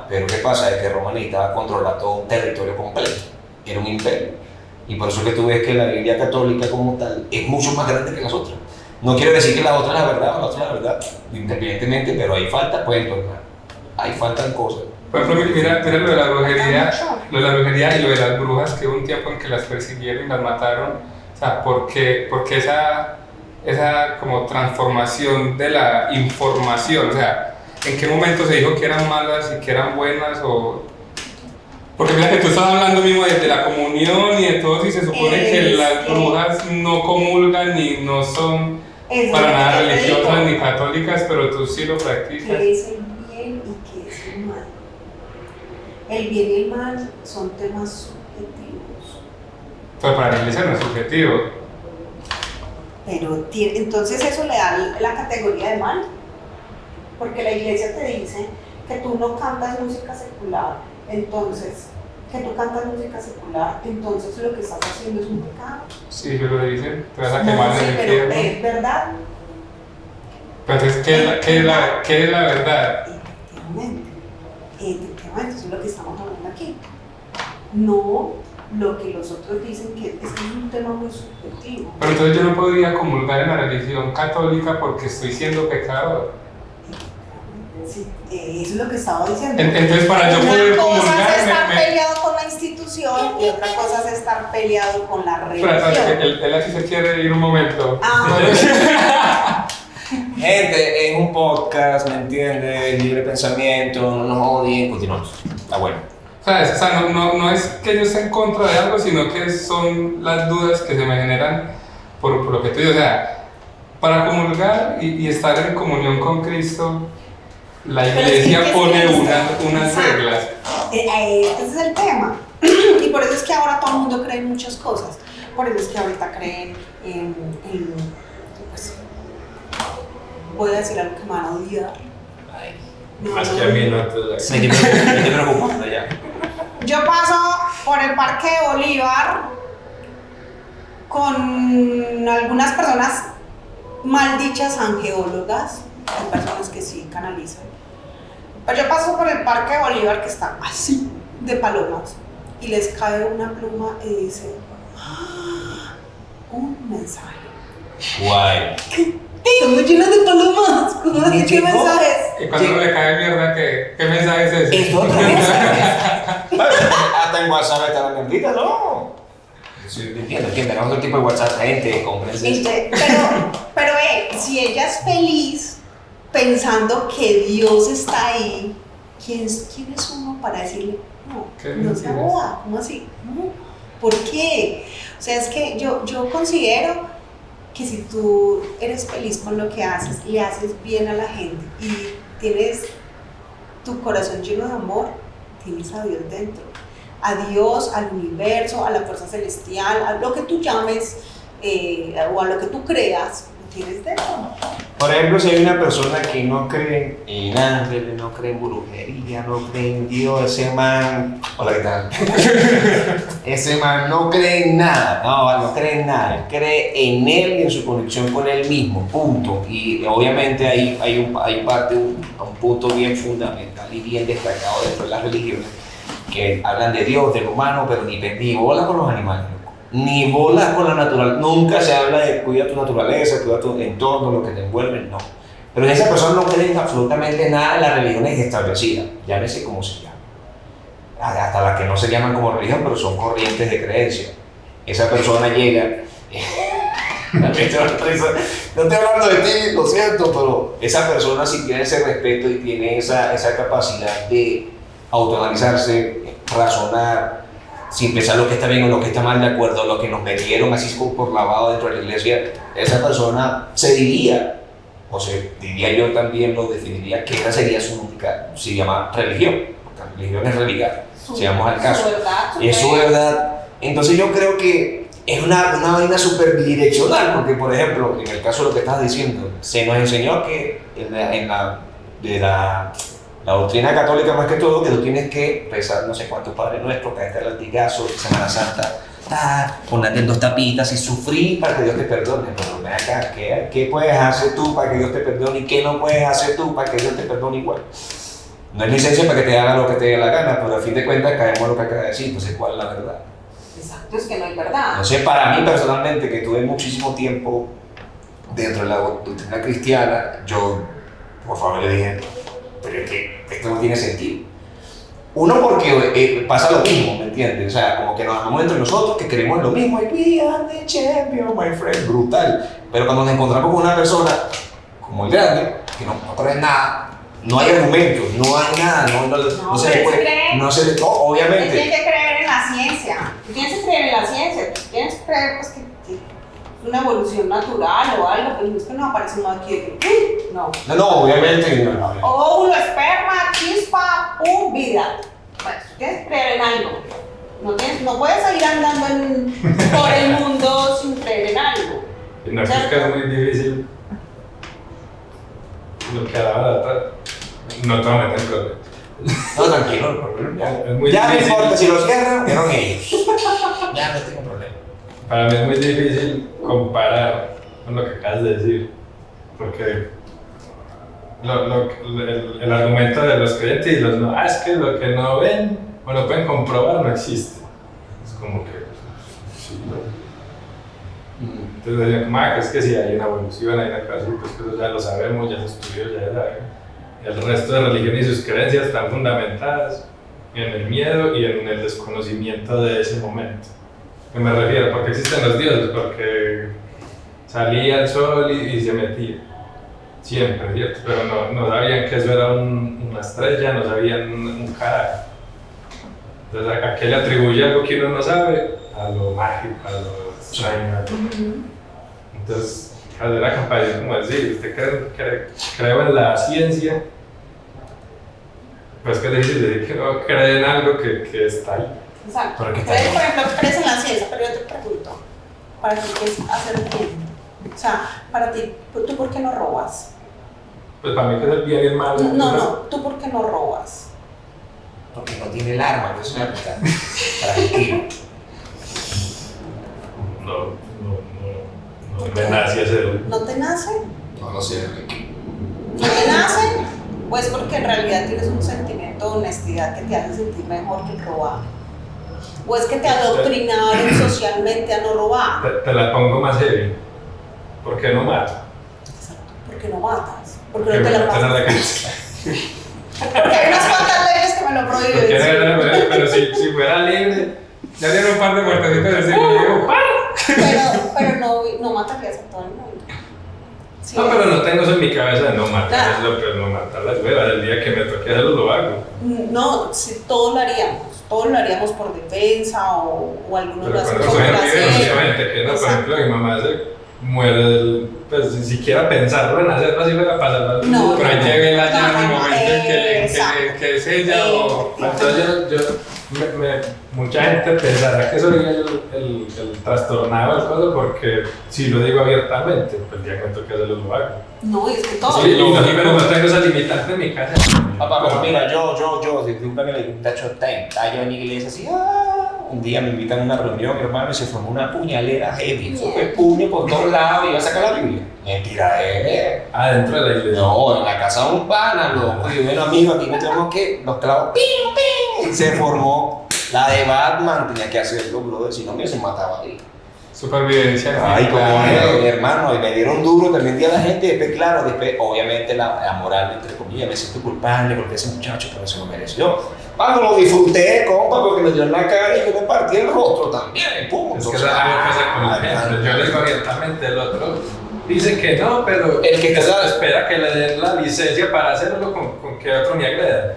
Pero ¿qué pasa? Es que Roma necesitaba controlar todo un territorio completo, era un imperio. Y por eso es que tú ves que la Biblia católica como tal es mucho más grande que las otras. No quiero decir que la otra es la verdad o la otra es la verdad, independientemente, pero ahí falta cuento, hermano. Ahí faltan cosas. Por ejemplo, mira lo de la brujería y lo de las brujas, que hubo un tiempo en que las persiguieron y las mataron. O sea, porque esa como transformación de la información, o sea, ¿en qué momento se dijo que eran malas y que eran buenas? Porque mira que tú estás hablando mismo de la comunión y de todo, y se supone que las brujas no comulgan ni no son para nada religiosas ni católicas, pero tú sí lo practicas. ¿Qué es el bien y qué es el mal? El bien y el mal son temas subjetivos. Pero para la iglesia no es subjetivo. Pero entonces eso le da la categoría de mal, porque la iglesia te dice que tú no cantas música secular, entonces que tú cantas música secular, entonces lo que estás haciendo es un pecado. Sí, yo lo dicen, te vas a quemar en el infierno. Pero es verdad. Pero entonces, ¿qué es la verdad? Efectivamente, eso es lo que estamos hablando aquí. No lo que los otros dicen, que es un tema muy subjetivo. Pero entonces yo no podría comulgar en la religión católica porque estoy siendo pecador. Sí, eso es lo que estaba diciendo. Entonces, para yo poder comulgar, una cosa es estar peleado con la institución y otra cosa es estar peleado con la religión. Él así se quiere ir un momento. Gente, es un podcast, ¿me entiendes? Libre pensamiento, no nos odien, continuamos. Está bueno. ¿Sabes? O sea, no es que yo esté en contra de algo, sino que son las dudas que se me generan por lo que tú dices. O sea, para comulgar y estar en comunión con Cristo, la iglesia pone unas reglas. Ese es el tema. Y por eso es que ahora todo el mundo cree en muchas cosas. Por eso es que ahorita creen en pues, voy a decir algo que me van a odiar. Más que a mí, no, entonces. Me estoy preocupando ya. Yo paso por el Parque de Bolívar con algunas personas maldichas angeólogas, hay personas que sí canalizan. Pero yo paso por el Parque de Bolívar que está así de palomas y les cae una pluma y dice un mensaje. Guay. Estamos llenos de palomas. ¿Qué mensajes? Y cuando le cae mierda, ¿qué mensaje es ese? Es otro mensaje. Hasta en WhatsApp está la mierdita, ¿no? Sí, entiendo, tenemos otro tipo de WhatsApp, gente, cómprense. Pero si ella es feliz pensando que Dios está ahí, ¿quién es uno para decirle, no, no se boda? ¿Cómo así? No. ¿Por qué? O sea, es que yo considero que si tú eres feliz con lo que haces, le haces bien a la gente y tienes tu corazón lleno de amor, tienes a Dios dentro. A Dios, al universo, a la fuerza celestial, a lo que tú llames o a lo que tú creas, lo tienes dentro. Por ejemplo, si hay una persona que no cree en ángeles, no cree en brujería, no cree en Dios, ese man, hola, ¿qué tal? Ese man no cree en nada, no cree en nada, él cree en él y en su conexión con él mismo, punto. Y obviamente hay un punto bien fundamental y bien destacado dentro de las religiones, que hablan de Dios, del humano, pero ni bola con los animales, ni bola con la naturaleza. Nunca se habla de cuida tu naturaleza, cuida tu entorno, lo que te envuelve, no. Pero esa persona no cree en absolutamente nada en las religiones establecidas, llámese como se llama. Hasta las que no se llaman como religión, pero son corrientes de creencia. Esa persona llega. No estoy hablando de ti, lo siento, pero esa persona sí tiene ese respeto y tiene esa capacidad de autoanalizarse, razonar, sin pensar lo que está bien o lo que está mal, de acuerdo a lo que nos metieron así por lavado dentro de la iglesia. Esa persona se diría, o se diría yo también, lo definiría que esa sería su única, se llama religión, porque la religión es religar, si vamos al caso, es su verdad. Entonces yo creo que es una vaina súper bidireccional, porque por ejemplo, en el caso de lo que estás diciendo, se nos enseñó que la doctrina católica más que todo, que tú tienes que rezar no sé cuántos Padres Nuestros, caerte al latigazo, Semana Santa, ponerte en 2 tapitas y sufrir para que Dios te perdone. Pero ven acá, ¿qué puedes hacer tú para que Dios te perdone y qué no puedes hacer tú para que Dios te perdone igual? No es licencia para que te haga lo que te dé la gana, pero a fin de cuentas caemos en lo que acaba de decir. Entonces, ¿cuál es la verdad? Exacto, es que no hay verdad. Entonces, para mí personalmente, que tuve muchísimo tiempo dentro de la doctrina cristiana, yo, por favor, le dije, pero es que esto no tiene sentido. Uno, porque pasa lo mismo, ¿me entiendes? O sea, como que nos amamos entre nosotros, que creemos en lo mismo, y we are the champion, my friend, brutal. Pero cuando nos encontramos con una persona como el grande, que no cree en nada, no hay argumentos, no hay nada, no se le puede, obviamente. Tú tienes que creer en la ciencia, tú tienes que creer en la ciencia, tú tienes que creer pues, que es una evolución natural o algo, pero no es que no aparece uno aquí, no. No, obviamente no. Óvulo, esperma, chispa, vida. Bueno, tú tienes que creer en algo. No puedes salir andando por el mundo sin creer en algo. No, es que es muy difícil. Lo que ahora no te voy a meter en problema. No, tranquilo, es muy ya difícil. no importa, si lo cierran, fueron ellos. Ya no tengo problema. Para mí es muy difícil comparar con lo que acabas de decir, porque el argumento de los creyentes y los no, es que lo que no ven o no pueden comprobar no existe. Es como que, sí, ¿no? Entonces decían, que es que si hay una evolución, hay una creación, pues que eso ya lo sabemos, ya se estudió, ya saben. El resto de religiones y sus creencias están fundamentadas en el miedo y en el desconocimiento de ese momento. ¿A qué me refiero? ¿Por qué existen los dioses? Porque salía el sol y se metía. Siempre, ¿cierto? Pero no sabían que eso era una estrella, no sabían un carajo. Entonces, ¿a qué le atribuye algo que uno no sabe? A lo mágico, a lo extraño. Entonces, era capaz de como decir, usted creo en la ciencia, pues que es difícil decir que no cree en algo que está ahí. Exacto. Pero que Por ejemplo, crees en la ciencia, pero yo te pregunto, ¿para ti qué es hacer bien? O sea, para ti, ¿tú por qué no robas? Pues para mí que es el bien y el mal. No, ¿tú por qué no robas? Porque no tiene el arma, no es una pica para el tiro. No me nace hacerlo. ¿No te nace? No lo sé. ¿No te nace? Pues porque en realidad tienes un sentimiento de honestidad que te hace sentir mejor que robar. ¿O es que te adoctrinaron socialmente a no robar? Te la pongo más heavy. ¿Por qué no mato? Exacto. ¿Por qué no matas? ¿Por qué no te la pasas? Porque hay unas cuantas leyes que me lo prohíben. Pero si fuera libre, ya tiene un par de puertecitos de ese digo, Pero no matarías a todo el mundo. Sí, No, pero no tengo eso en mi cabeza de no matar, Claro. es lo que no matar las huevas. El día que me toque hacerlo lo hago. No, sí, todos lo haríamos por defensa o algunos lo Pero hacen cuando por soy placer. obviamente que no, por Exacto. ejemplo, mi mamá se muere pues ni siquiera pensarlo en hacerlo así fuera para salvar. No, Pero hay que verla ya en el no, momento en exacto. que es ella o... Entonces mucha gente pensará que soy el trastornado del coso porque si lo digo abiertamente, pues el día que me toque hacerlo lo hago. No, es que todo. Sí, y pero no tengo esa limitante en mi casa. Papá, pero mira, yo, disculpa que le tacho está yo en la iglesia así, un día me invitan a una reunión, hermano, y se formó una puñalera heavy, eso fue puño por todos lados, y iba a sacar la Biblia. Mentira, Adentro de la iglesia. no, en la casa de un pana, loco, y bueno, amigo, aquí me tenemos que, los clavos, ¡pim, pim! Y se formó la de Batman, tenía que hacerlo, brother, si no me se mataba ahí. Supervivencia. Ay, como claro. hermano, y me dieron duro, también di a la gente, y después, claro, después, obviamente, la moral, entre comillas, me siento culpable porque ese muchacho, pero se lo mereció. Cuando lo disfruté, compa, porque me dio en la cara y yo me partí el rostro también, pum. Es que eso es algo que pasa con la gente. Yo le digo abiertamente, el otro dice que no, pero El que está- espera que le den la licencia para hacerlo con que otro me agreda.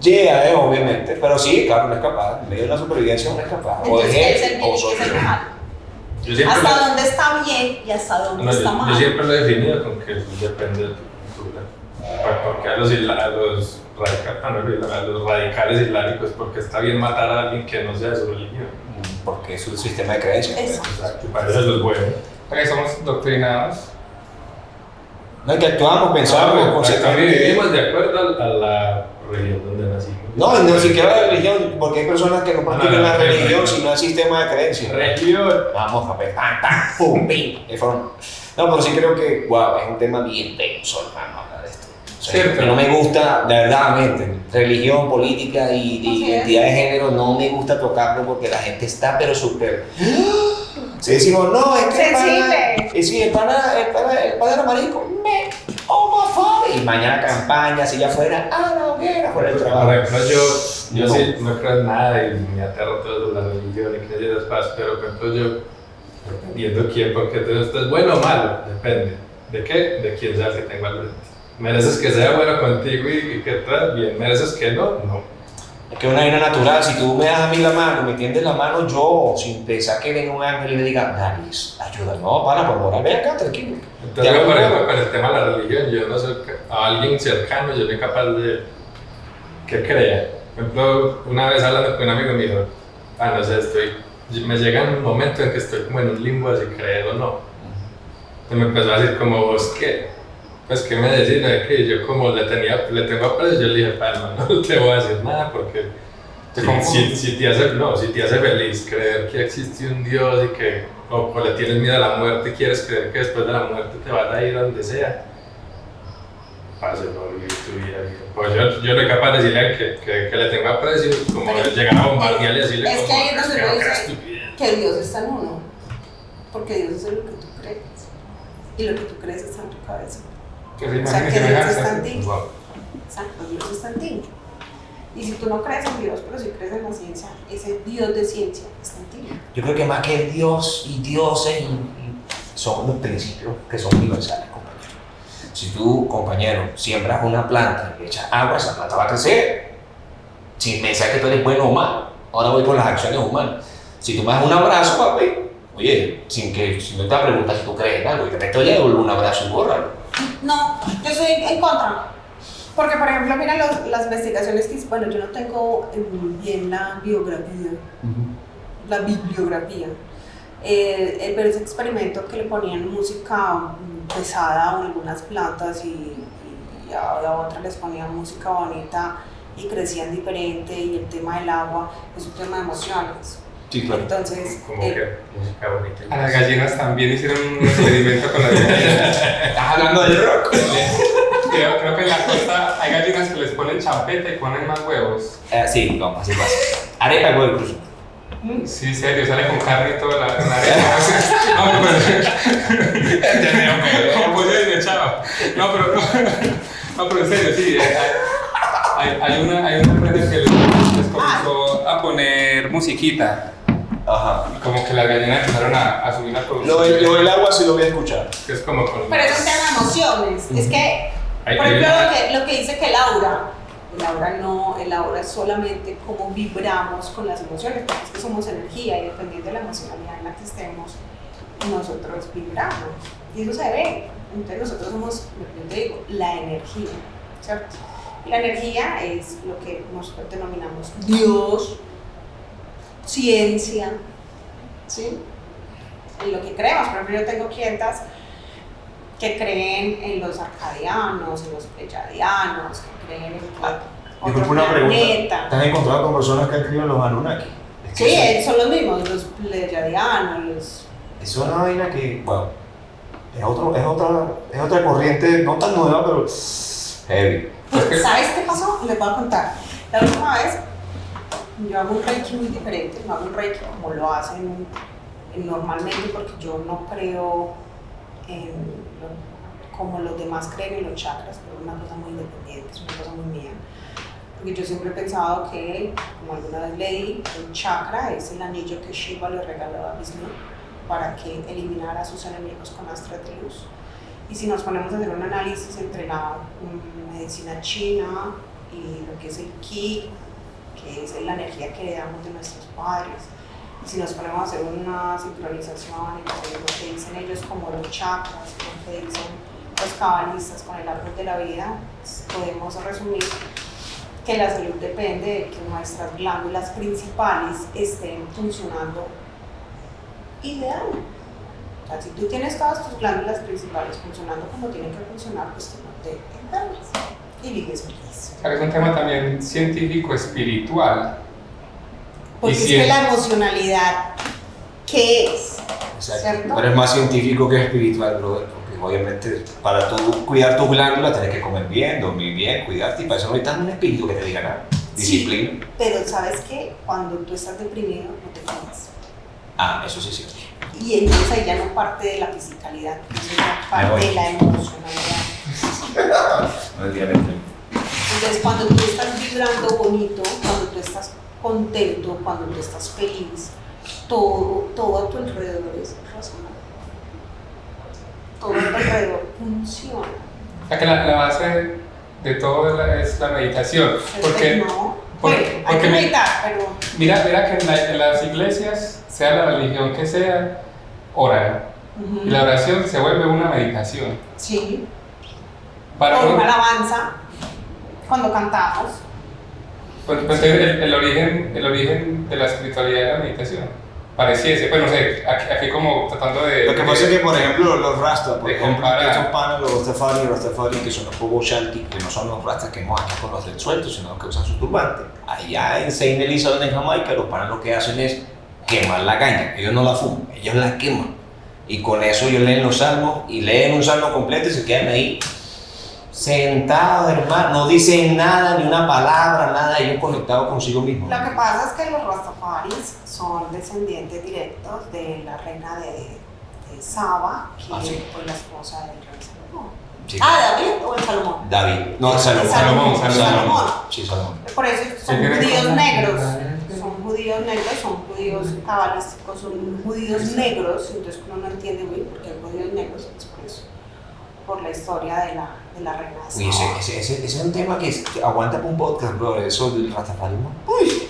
Yeah, obviamente, pero sí, claro, no es capaz, en medio de la supervivencia no es capaz. O de Entonces, es gente, el o bien y soy es el yo. mal. Yo siempre, Hasta dónde está bien y hasta dónde no, está yo mal. siempre lo he definido con que depende de tu cultura. Porque a los radicales islámicos, porque está bien matar a alguien que no sea de su religión. Porque es un sistema de creencias. Eso. Exacto, y para eso es lo bueno. Porque somos doctrinados. No es que actuamos, pensamos, También consecuentemente. vivimos de acuerdo a la religión donde nacimos. No, ni siquiera la religión, porque hay personas que no practican la no, religión, no. sino el sistema de creencias. Religión. Vamos a ver, tan, tan, pum, pim. No, pero sí creo que, wow, es un tema bien denso, hermano, hablar de esto. O sea, Cierto. no me gusta, de verdad, religión, política y Así es. identidad de género, no me gusta tocarlo porque la gente está, pero súper. Si decimos, no, es que Sensible. y si el pana era marico, homofóbico. Y mañana campaña, si ya fuera, la hoguera, fuera del Por trabajo. ejemplo, yo No. sí no creo en nada y me aterro todo de la religión y que haya paz, pero por ejemplo yo, dependiendo quién, porque esto es bueno o malo, depende. ¿De qué? De quién sea el que tengo al frente. Mereces que sea bueno contigo y que traes bien, mereces que no, no. Es que es una vaina natural, si tú me das a mí la mano, me tiendes la mano, yo, sin pensar que venga un ángel y me diga, Nariz, ayuda, no, por moral, ven acá, tranquilo. Entonces, Ya, yo, por bueno. ejemplo, con el tema de la religión, yo no soy a alguien cercano, yo soy capaz de que crea. Por ejemplo, una vez hablando con un amigo me dijo, no sé, me llega un momento en que estoy como en un limbo de si creer o no. Y me empezó a decir como, ¿vos qué? Pues qué me decís, no es que yo como le tengo aprecio, yo le dije, no te voy a decir nada porque si te hace feliz creer que existe un Dios y que o le tienes miedo a la muerte y quieres creer que después de la muerte te vas a ir a donde sea, páselo, vivir tu vida bien. Pues yo no soy capaz de decirle que le tengo aprecio, como llegar a bombardearle y decirle Es que como, ahí es donde "Qué uno dice estupidez". que Dios está en uno. Porque Dios es lo que tú crees. Y lo que tú crees está en tu cabeza. Que se O sea, imagine que Dios está semejanza. en ti. Wow. Exacto, Dios está en ti. Y si tú no crees en Dios, pero si crees en la ciencia, ese Dios de ciencia está en ti. Yo creo que más que el Dios y dioses son los principios que son universales, compañero. Si tú, compañero, siembras una planta y le echas agua, esa planta va a crecer. Sin pensar que tú eres bueno o malo. Ahora voy por las acciones humanas. Si tú me das un abrazo, papi, oye, si no te preguntas si tú crees en algo, y te meto ya, devuelvo un abrazo y bórralo. No, yo soy en contra. Porque, por ejemplo, mira las investigaciones que hice. Bueno, yo no tengo bien la biografía, la bibliografía. Pero ese experimento que le ponían música pesada a algunas plantas y a otras les ponían música bonita y crecían diferente, y el tema del agua es un tema de emociones. Sí, claro. Entonces, Como que música bonita. A las gallinas también hicieron un experimento con las gallinas. Estás hablando del rock. Creo que en la costa hay gallinas que les ponen champeta y ponen más huevos. Sí, no, así pasa. Arepa y huevo incluso. Sí, serio, sale con carne y toda la arena. No, pero. Como pollo desmechado. No, pero en serio, sí. Hay una empresa que les comenzó a poner musiquita Ajá. Y como que las gallinas empezaron a subir la producción. Lo del agua sí lo voy a escuchar. Que es como con... Pero es un tema de emociones. Es que, por ejemplo, lo que dice que el aura es solamente cómo vibramos con las emociones, porque es que somos energía y dependiendo de la emocionalidad en la que estemos, nosotros vibramos. Y eso se ve. Entonces nosotros somos, yo te digo, la energía, ¿cierto? Y la energía es lo que nosotros denominamos Dios, ciencia, ¿sí? En lo que creemos. Por ejemplo, yo tengo clientas que creen en los arcadianos, en los pleyadianos, que creen en otro Una pregunta. planeta. ¿Te has encontrado con personas que han creído en los Anunnaki? Es que Sí, son los mismos, los pleyadianos, los... es una vaina que, bueno, es otra corriente, no tan nueva, pero heavy. Pues, ¿sabes qué pasó? Les voy a contar. La última vez, yo hago un reiki muy diferente, no hago un reiki como lo hacen normalmente, porque yo no creo como los demás creen en los chakras, pero es una cosa muy independiente, es una cosa muy mía. Porque yo siempre he pensado que, como alguna vez leí, el chakra es el anillo que Shiva le regaló a Vishnu para que eliminara a sus enemigos con astras de luz. Y si nos ponemos a hacer un análisis entre la medicina china y lo que es el ki, que es la energía que heredamos de nuestros padres, y si nos ponemos a hacer una sincronización entre lo que dicen ellos como los chakras, lo que dicen los cabalistas con el árbol de la vida, podemos resumir que la salud depende de que nuestras glándulas principales estén funcionando ideal. O sea, si tú tienes todas tus glándulas principales funcionando como tienen que funcionar, pues tú no te enfermas y vives feliz. O sea, que es un tema también científico, espiritual. Porque es que la emocionalidad, ¿qué es? Exacto. ¿Cierto? Pero es más científico que espiritual, brother, porque obviamente para tú cuidar tus glándulas tienes que comer bien, dormir bien, cuidarte, y para eso no necesitas un espíritu que te diga nada. Disciplina. Sí, pero ¿sabes qué? Cuando tú estás deprimido, no te cuidas. Ah, eso sí es cierto. Y entonces ahí ya no parte de la fisicalidad, eso ya parte de la emocionalidad. No entiendo. Entonces, cuando tú estás vibrando bonito, cuando tú estás contento, cuando tú estás feliz, todo a tu alrededor es razonable. Todo a tu alrededor funciona. O sea, que la base de todo es la meditación. Porque, no, hay que meditar, pero... Mira que en las iglesias, sea la religión que sea, oran. Y la oración se vuelve una meditación. Sí. Para o una alabanza, cuando cantamos. Pues el origen de la espiritualidad de la meditación. Pareciese, pues no sé, aquí como tratando de... Lo que pasa es que, por ejemplo, los rastas, por de ejemplo, comparar. que son panas, los Rastafari, que son los Pogo Shanti, que no son los rastas que hemos acá con los del suelto, sino los que usan su turbante. Allá en Saint Elizabeth, en Jamaica, los panas lo que hacen es quemar la caña. Ellos no la fuman, ellos la queman. Y con eso ellos leen los salmos, y leen un salmo completo y se quedan ahí sentados, hermano, no dicen nada, ni una palabra, nada, ellos conectados consigo mismos. Lo que pasa es que los Rastafaris son descendientes directos de la reina de Saba, que Sí. fue la esposa del rey Salomón. Sí. ¿David o el Salomón? David, no, Salomón. Salomón. Sí, Salomón. Por eso son tiene judíos como- negros, son judíos cabalísticos, son judíos negros, entonces uno no entiende muy bien por qué hay judíos negros, es por eso, por la historia de la reina de Uy, Saba. ese es un tema que aguanta para un podcast, bro, eso del rastafarismo. Uy,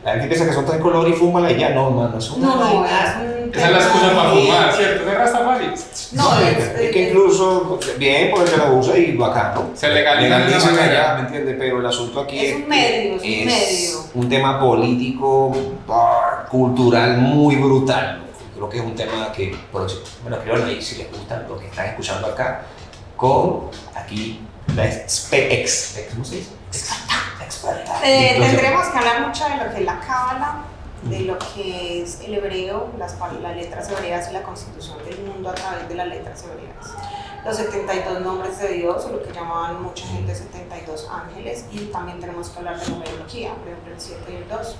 la gente piensa que son tres colores y fúmala y ya, no, mano, eso No, hay es nada. un Esa es la excusa tema para muy- fumar, ¿cierto? ¿Es Rastafari? No, es que incluso, bien, porque se lo usa y bacano. Se legaliza de Legalizan una manera. allá, ¿me entiendes? Pero el asunto aquí Es un medio, es un medio. un tema político, cultural muy brutal. Creo que es un tema que, bueno, creo que si les gusta lo que están escuchando acá, con aquí la ¿cómo se dice? Experta. Entonces, tendremos que hablar mucho de lo que es la cábala, de lo que es el hebreo, las letras hebreas y la constitución del mundo a través de las letras hebreas. Los 72 nombres de Dios, o lo que llamaban mucha gente 72 ángeles, y también tenemos que hablar de numerología, por ejemplo el 7 y el 2,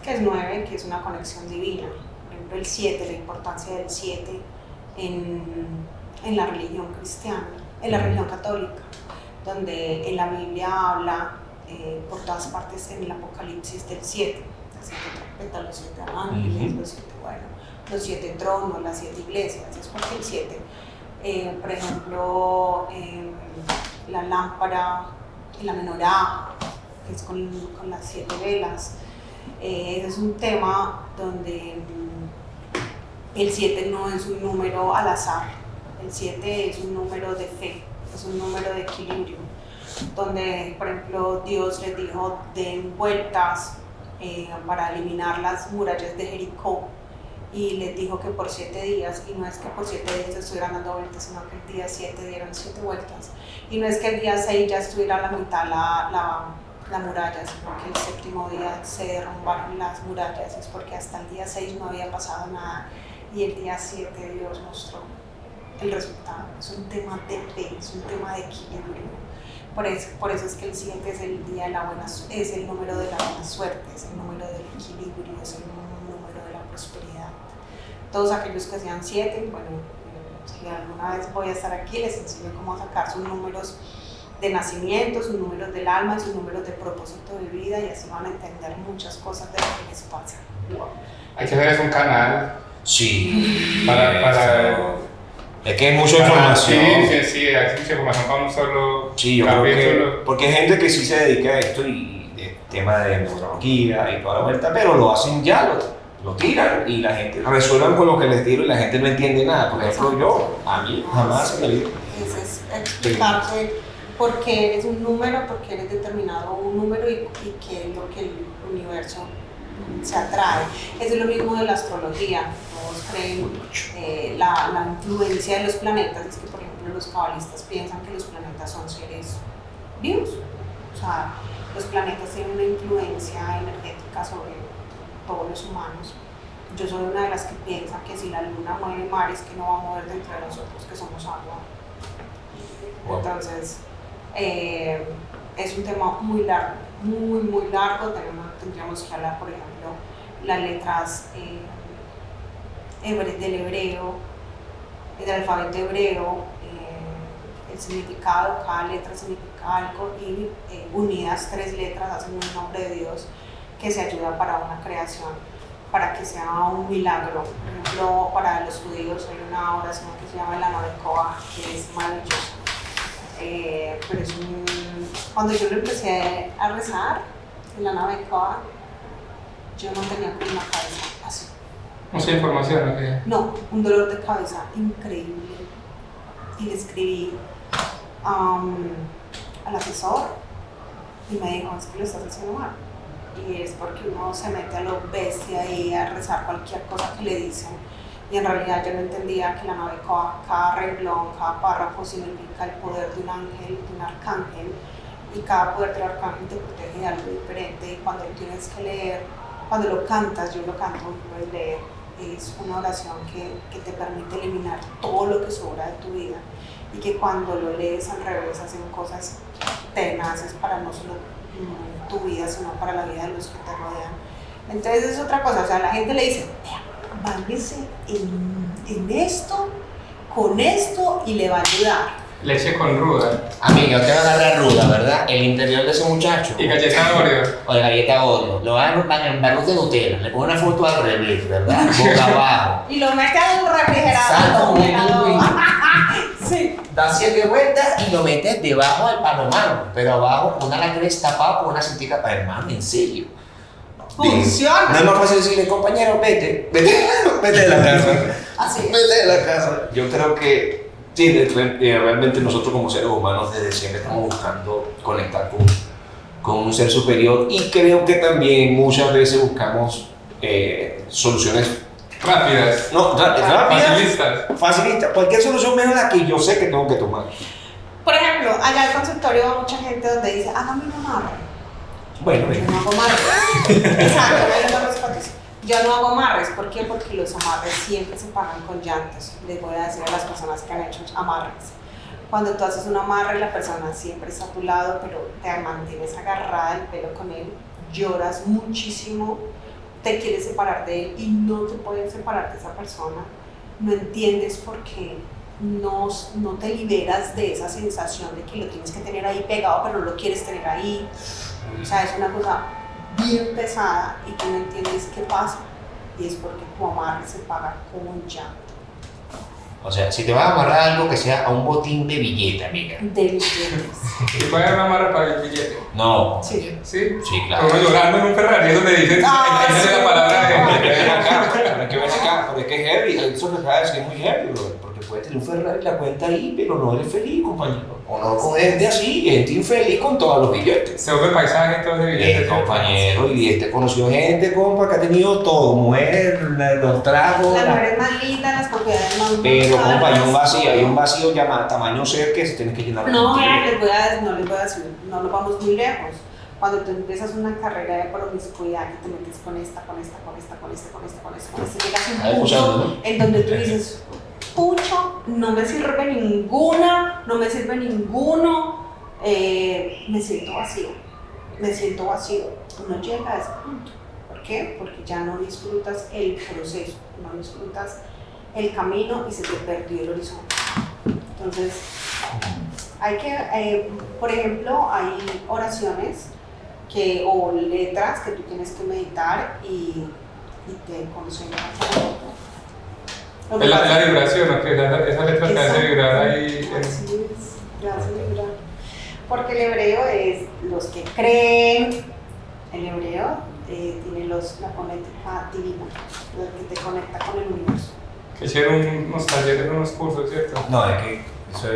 que es 9, que es una conexión divina. Por ejemplo el 7, la importancia del 7 en la religión cristiana, en la religión católica, donde en la Biblia habla por todas partes en el Apocalipsis del 7. las 7 trompetas, los 7 ángeles, los 7, bueno, los 7 tronos, las 7 iglesias, es porque el 7, por ejemplo, la lámpara, la menorá, que es con las 7 velas, ese es un tema donde el 7 no es un número al azar, el 7 es un número de fe, es un número de equilibrio, donde por ejemplo Dios les dijo den vueltas para eliminar las murallas de Jericó y les dijo que por 7 días, y no es que por 7 días estuvieran dando vueltas, sino que el día 7 dieron 7 vueltas, y no es que el día 6 ya estuviera a la mitad la muralla, sino que el 7º día se derrumbaron las murallas, es porque hasta el día 6 no había pasado nada y el día 7 Dios mostró el resultado. Es un tema de fe, es un tema de equilibrio. Por eso es que el 7 es el día de la buena, es el número de la buena suerte, es el número del equilibrio, es el número de la prosperidad. Todos aquellos que sean 7, bueno, si alguna vez voy a estar aquí, les enseño cómo sacar sus números de nacimiento, sus números del alma y sus números de propósito de vida, y así van a entender muchas cosas de lo que les pasa. Hay que hacer un canal. Sí. Para es que hay mucha información. Sí, hay mucha información para un solo Sí, yo capítulo. creo que, porque hay gente que sí se dedica a esto y el tema de neurología y toda la vuelta, pero lo hacen ya, lo tiran y la gente resuelvan con lo que les tiro y la gente no entiende nada. Por ejemplo, a mí jamás se me dio. Es explicarte por qué eres un número, por qué eres determinado un número y qué es lo que el universo se atrae. Eso es lo mismo de la astrología. Todos creen la influencia de los planetas. Es que, por ejemplo, los cabalistas piensan que los planetas son seres vivos. O sea, los planetas tienen una influencia energética sobre todos los humanos. Yo soy una de las que piensa que si la luna mueve mares, que no va a mover dentro de nosotros, que somos agua. Entonces, es un tema muy largo, muy largo. Tendríamos que hablar, por ejemplo, las letras del hebreo, del alfabeto hebreo, el significado, cada letra significa algo, y unidas 3 letras hacen un nombre de Dios que se ayuda para una creación, para que sea un milagro. Por ejemplo, para los judíos hay una oración que se llama el Ana Bekoa, que es maravillosa. Pero cuando yo lo empecé a rezar, el Ana Bekoa, yo no tenía como una cabeza así. Mucha información, ¿ok? No, un dolor de cabeza increíble. Y le escribí al asesor y me dijo, es que lo estás haciendo mal. Y es porque uno se mete a lo bestia y a rezar cualquier cosa que le dicen. Y en realidad yo no entendía que la nave, cada renglón, cada párrafo significa el poder de un ángel, de un arcángel, y cada poder del arcángel te protege de algo diferente. Y cuando lo tienes que leer, cuando lo cantas, yo lo canto, lo puedes leer, es una oración que te permite eliminar todo lo que sobra de tu vida, y que cuando lo lees al revés hacen cosas tenaces para no solo tu vida, sino para la vida de los que te rodean. Entonces es otra cosa, o sea, la gente le dice, báñese en esto, con esto, y le va a ayudar. Leche con ruda. Amiga, usted va a agarrar ruda, ¿verdad? El interior de ese muchacho. Y galleta Oreo. O de galleta Oreo. Lo van en barros de Nutella. Le pone una foto al revés, ¿verdad? Boca abajo. Y lo mete a un refrigerador. Exacto. Sí. Da 7 vueltas y lo metes debajo del palomar, pero abajo con una cresta tapado con una cintica para hermano, en serio. Funciona. No es más fácil decirle, compañero, vete de la casa. Así es. Vete de la casa. Yo creo que sí, realmente nosotros como seres humanos desde siempre estamos buscando conectar con un ser superior, y creo que también muchas veces buscamos soluciones Rápidas. no, rápidas, Facilistas. cualquier solución menos la que yo sé que tengo que tomar. Por ejemplo, allá al consultorio va mucha gente donde dice, hágame un amarre. Bueno, Yo no hago amarres. Exacto, ahí lo respeto. Yo no hago amarres. ¿Por qué? Porque los amarres siempre se pagan con llantos. Les voy a decir a las personas que han hecho amarres. Cuando tú haces un amarre, la persona siempre está a tu lado, pero te mantienes agarrada del pelo con él, lloras muchísimo, te quieres separar de él y no te puedes separar de esa persona. No entiendes por qué no te liberas de esa sensación de que lo tienes que tener ahí pegado, pero no lo quieres tener ahí. O sea, es una cosa bien pesada y tú no entiendes qué pasa. Y es porque tu amarre se paga con llanto. O sea, si te vas a amarrar algo que sea a un botín de billete, amiga. De billetes. ¿Y pagar una amarra para el billete? No. Sí. ¿Sí? Sí, claro. Como llorando en un Ferrari, eso me dicen, Ah, esa es sí. la palabra Hay que de... ver acá, hay que ver acá, porque es que es heavy, eso que acabas de decir es muy heavy, bro, porque puedes tener un Ferrari la cuenta ahí, pero no eres feliz, compañero. O no con gente así, gente infeliz con todos los billetes. Se vuelve paisaje todo ese billete. Compañero, y conoció gente, compa, que ha tenido todo, mujer, los tragos. Las mujeres más lindas, las propiedades más Pero, caras. compa, hay un vacío llamado tamaño ser que se tiene que llenar. No, contigo. no les voy a decir, no nos vamos muy lejos. Cuando tú empiezas una carrera de promiscuidad, que te metes con esta, llegas a Ahí un escuchando, punto ¿no? en donde tú dices, pucho, no me sirve ninguna, me siento vacío. Uno llega a ese punto. ¿Por qué? Porque ya no disfrutas el proceso, no disfrutas el camino y se te perdió el horizonte. Entonces, hay que, por ejemplo, hay oraciones o letras que tú tienes que meditar y te concentras. Es la vibración, ¿no? Que esa letra te hace vibrar ahí. Así es, te hace vibrar. Porque el hebreo es los que creen, el hebreo tiene la fonética divina, lo que te conecta con el universo. Que hicieron unos talleres, unos cursos, ¿cierto? No, es que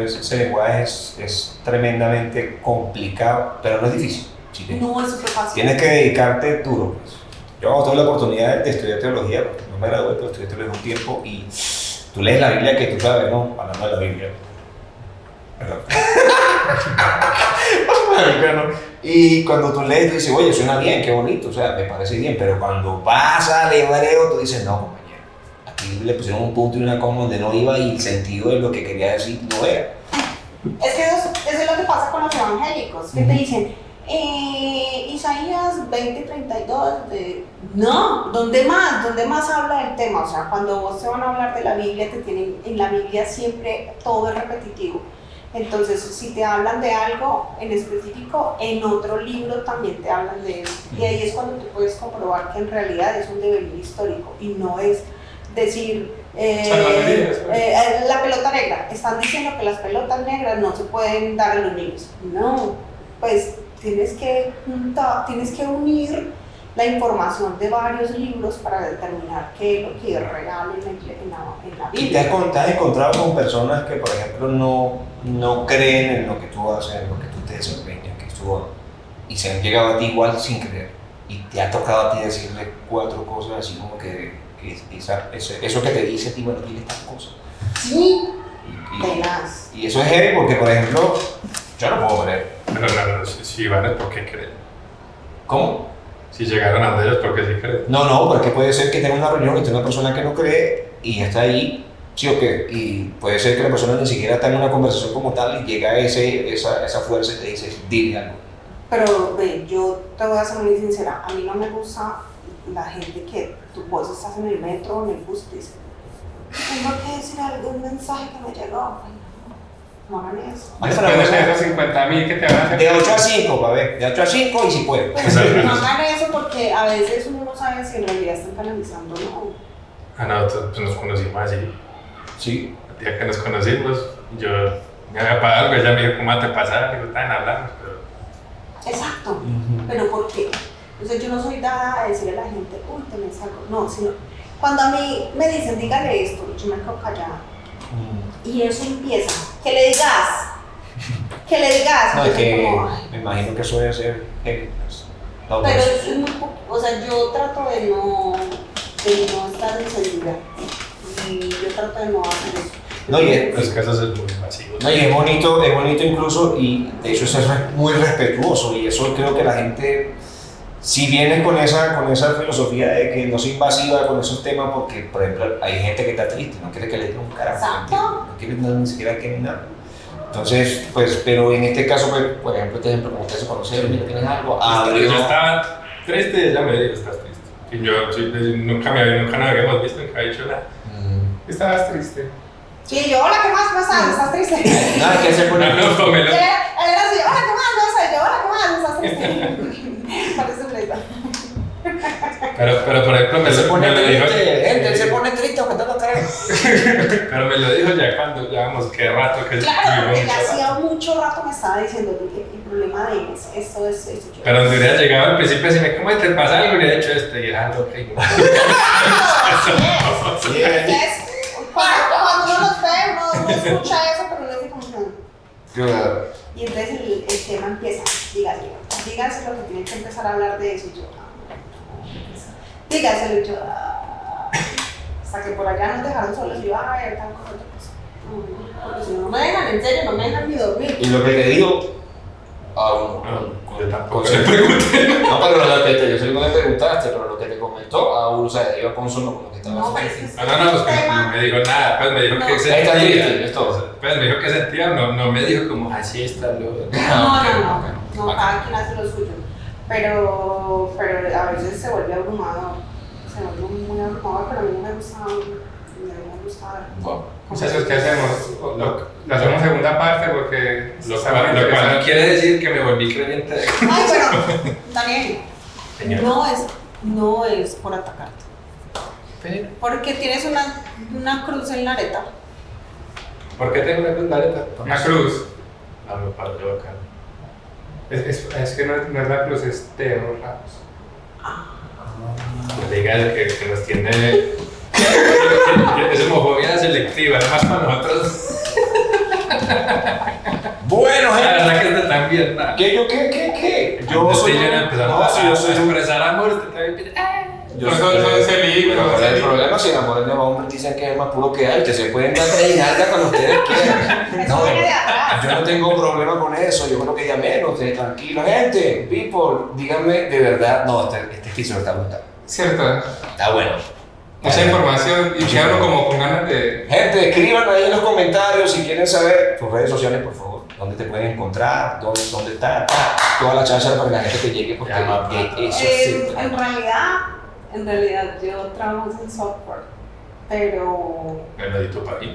ese lenguaje es tremendamente complicado, pero no es difícil. Sí, No es súper fácil. tienes que dedicarte duro. Pues. Yo tuve la oportunidad de estudiar teología, porque no me gradué, pero estudié teología un tiempo y tú lees la Biblia que tú sabes, ¿no? Hablando de la Biblia. Perdón. Y cuando tú lees, tú dices, oye, suena bien, qué bonito, o sea, me parece bien, pero cuando vas al hebreo, tú dices, no, compañero, aquí le pusieron un punto y una coma donde no iba y el sentido de lo que quería decir no era. Es que eso es lo que pasa con los evangélicos, que te dicen, Isaías 20:32, no, ¿dónde más habla del tema? O sea, cuando vos te van a hablar de la Biblia, en la Biblia siempre todo es repetitivo. Entonces, si te hablan de algo en específico, en otro libro también te hablan de eso. Y ahí es cuando tú puedes comprobar que en realidad es un devenir histórico y no es decir, la pelota negra. Están diciendo que las pelotas negras no se pueden dar a los niños. No, pues tienes que unir la información de varios libros para determinar qué es lo que es real en la ¿Y Biblia. te has encontrado con personas que, por ejemplo, no creen en lo que tú haces, en lo que tú te desempeñas, y se han llegado a ti igual sin creer? Y te ha tocado a ti decirle 4 cosas así como que eso que te dice a ti, bueno, tiene estas cosas. Sí, Y tenaz. eso es heavy porque, por ejemplo, yo no puedo creer. Pero no, si van es porque creen. ¿Cómo? Si llegaron a ellos porque sí creen. No, porque puede ser que tenga una reunión y tenga una persona que no cree y está ahí, sí o qué, y puede ser que la persona ni siquiera está en una conversación como tal y llega esa fuerza y te dice, dile algo. Pero ve, yo te voy a ser muy sincera, a mí no me gusta la gente que vos estás en el metro o en el bus y dices, tengo que decir algún mensaje que me llegó. No hagan eso. Después de esos 50.000 que te van a hacer. De 8 a 5, pa' ver, de 8 a 5 y si puede. Pues, no hagan eso porque a veces uno no sabe si en realidad están canalizando o no. Ah, no, pues nos conocimos así. Sí. El día que nos conocimos, yo me había pagado algo, ella me dijo, ¿cómo te pasa? Digo, tan hablamos, pero... Exacto. ¿Pero por qué? Entonces yo no soy dada a decirle a la gente, uy, tenés algo. No, sino cuando a mí me dicen, dígale esto, yo me quedo callada. Y eso empieza, que le digas. No, es Yo que como, ay, me imagino que eso debe ser heavy. pero es muy poco, o sea, yo trato de no estar encendida. Y yo trato de no hacer eso. No, y Los casos es muy masivo. No, y es bonito incluso, y de hecho es muy respetuoso, y eso creo que la gente, si viene con esa filosofía de que no sea invasiva con esos temas, porque, por ejemplo, hay gente que está triste, no quiere que le den un carajo, Exacto. no quiere ni siquiera que nada. Entonces, pues, pero en este caso, pues, por ejemplo, como usted se conoce, mira, tienes algo, Yo estaba triste y ella me dijo, estás triste. Y yo nunca nos habíamos visto, nunca había dicho nada. Estabas triste. Sí, yo, hola, ¿qué más? ¿Cómo estás? ¿Estás triste? Nada, que se pone. No, tómelo. Él era así, hola, ¿qué más? No sé, yo, hola, ¿qué más? ¿Estás triste? Parece un pleito. Pero por ejemplo, Él se pone me lo dijo. triste, gente, él se pone triste aunque te lo crees. Pero me lo dijo ya cuando llevamos qué rato que Claro, porque estuvimos. ya hacía mucho rato me estaba diciendo que el problema de él es esto, es esto. Pero donde hubiera llegado al principio, si me como te pasa algo, hubiera hecho esto y ya, ok. Entonces, cuando uno los ve, uno escucha eso, pero no dice como que... Claro. Y entonces el tema empieza, dígaselo que tienen que empezar a hablar de eso. Y yo, dígaselo, y yo, hasta que por allá nos dejaron solos y yo, ay, tal cosa, otra cosa. Porque si no me dejan, en serio, no me dejan ni dormir. Y lo que te digo, a uno. Yo tampoco con- le pregunté. No, pero lo que yo sé que no le preguntaste, pero lo que te comentó, a uno, o sea, iba con su con lo que estaba No, pero haciendo. es que No, pues tema- no me dijo nada, pues me dijo No. que Ahí está triste, sentía. es todo. Pues me dijo que sentía, no me dijo como así está lo. No, cada quien hace lo suyo. Pero a veces se vuelve abrumador. Se vuelve muy abrumador, pero a mí no me gusta. Me gusta. Bueno, Muchachos, ¿qué hacemos? ¿Lo hacemos segunda parte? Porque Lo cual no quiere decir que me volví creyente de. Ay, bueno, Daniel, Señor. no es por atacarte. Porque tienes una cruz en la areta. ¿Por qué tengo una cruz lareta? una cruz. No, me pareció bacán. Es que no es la cruz, es Teo Ramos. No diga que nos tiene. Es homofobia selectiva, además para nosotros. Bueno, La gente. verdad que está tan bien. ¿No? ¿Qué? ¿Yo qué? Yo Antes soy. que yo empezando No, si yo a soy. expresar amor, usted también. Yo Son soy- celíacos, Pero ¿cuál es el celíacos. problema? Si enamorarse a hombres dicen que es más puro que hay, que se pueden dar treinalda cuando ustedes quieran. Eso No, viene de atrás. yo no tengo problema con eso, yo creo que ya menos, tranquilo. Gente, people, díganme de verdad. No, este episodio está gustando. ¿Cierto? Está bueno. Mucha información y que hablo como con ganas de... Gente, escriban ahí en los comentarios si quieren saber sus redes sociales, por favor. ¿Dónde te pueden encontrar? ¿Dónde está toda la cháchara para que la gente te llegue? Porque eso sí. En realidad yo trabajo en software, pero Bueno, di tu página.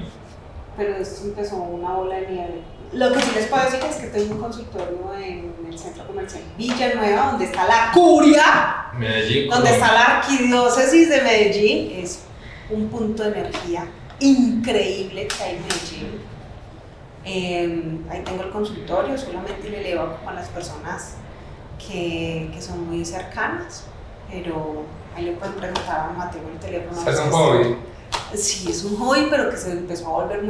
esto empezó una bola de nieve. Lo que sí les puedo decir es que tengo un consultorio en el centro comercial Villanueva, donde está la curia, Medellín. donde está la arquidiócesis de Medellín. Es un punto de energía increíble que hay en Medellín. Ahí tengo el consultorio, solamente le elevo como a las personas que son muy cercanas, pero ahí le pueden preguntar a Mateo el teléfono. Es un hobby. Sí, es un hobby, pero que se empezó a volver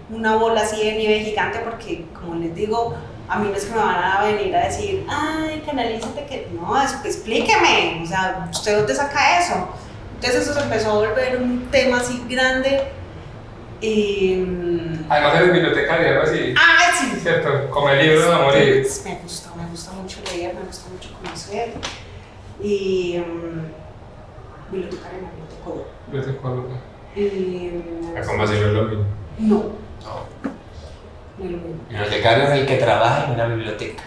una bola así de nieve gigante, porque como les digo, a mí no es que me van a venir a decir, ay, canalízate que... No, explíqueme, o sea, ¿usted dónde saca eso? Entonces eso se empezó a volver un tema así grande. Además eres bibliotecaria, algo así. ¡Ay, sí! ¿Cierto? Como el libro de morir. Me gusta mucho leer, me gusta mucho conocer. Y bibliotecaria, no, bibliotecóloga. Bibliotecóloga. ¿Cómo así no es lo mismo? No. No es lo mismo. Bibliotecario es el que trabaja en una biblioteca.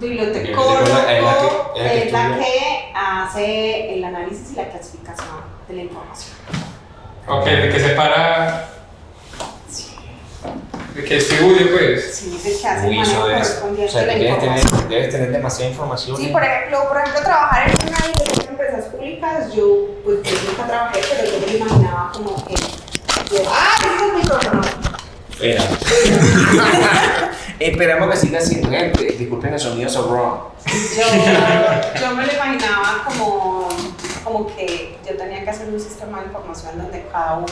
Bibliotecólogo es es la estudia. que hace el análisis y la clasificación de la información. Ok, de que separa... Sí. De que distribuye, pues. Sí, es el que hace el Uy, manejo eso es. O correspondiente sea, de la que información. debes tener demasiada información. Sí, por ejemplo, trabajar en una biblioteca de empresas públicas, yo nunca trabajé, pero yo me imaginaba como que... ¡Ah, ese es el micrófono! Espera. Esperamos que siga siendo gente. Disculpen el sonido so wrong. Yo me lo imaginaba como que yo tenía que hacer un sistema de información donde cada uno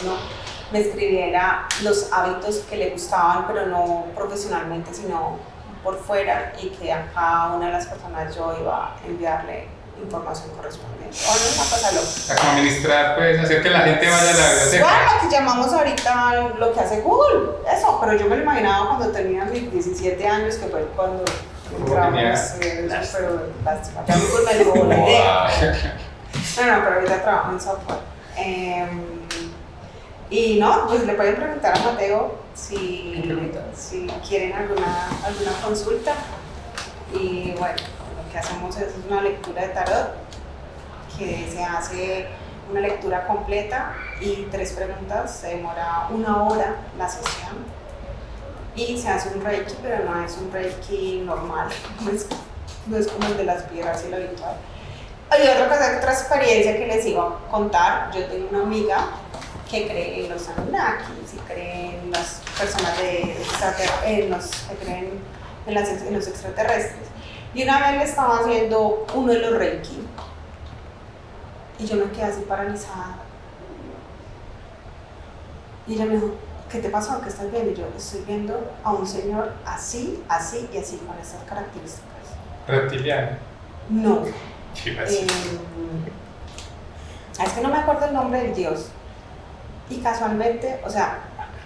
me escribiera los hábitos que le gustaban, pero no profesionalmente, sino por fuera, y que a cada una de las personas yo iba a enviarle información correspondiente. O no, una cosa loca. Como administrar, pues, hacer que la gente vaya a la biblioteca. Bueno, lo que llamamos ahorita lo que hace Google, eso, pero yo me lo imaginaba cuando tenía mis 17 años, que fue cuando entramos, eso, pero lástima, ya Google me dio la idea. No, pero ahorita trabajo en software. Y no, pues le pueden preguntar a Mateo si quieren alguna consulta. Y bueno, lo que hacemos es una lectura de tarot, que se hace una lectura completa y 3 preguntas, se demora 1 hora la sesión. Y se hace un reiki, pero no es un reiki normal, no es como el de las piedras y el habitual. Hay otra experiencia que les iba a contar. Yo tengo una amiga que cree en los Anunnakis y cree en las personas que creen en los extraterrestres. Y una vez le estaba haciendo uno de los Reiki y yo me quedé así paralizada. Y ella me dijo, ¿qué te pasó? ¿Qué estás viendo? Y yo estoy viendo a un señor así, así y así, con estas características. Reptiliano. No. Sí, Es que no me acuerdo el nombre del dios. Y casualmente, o sea,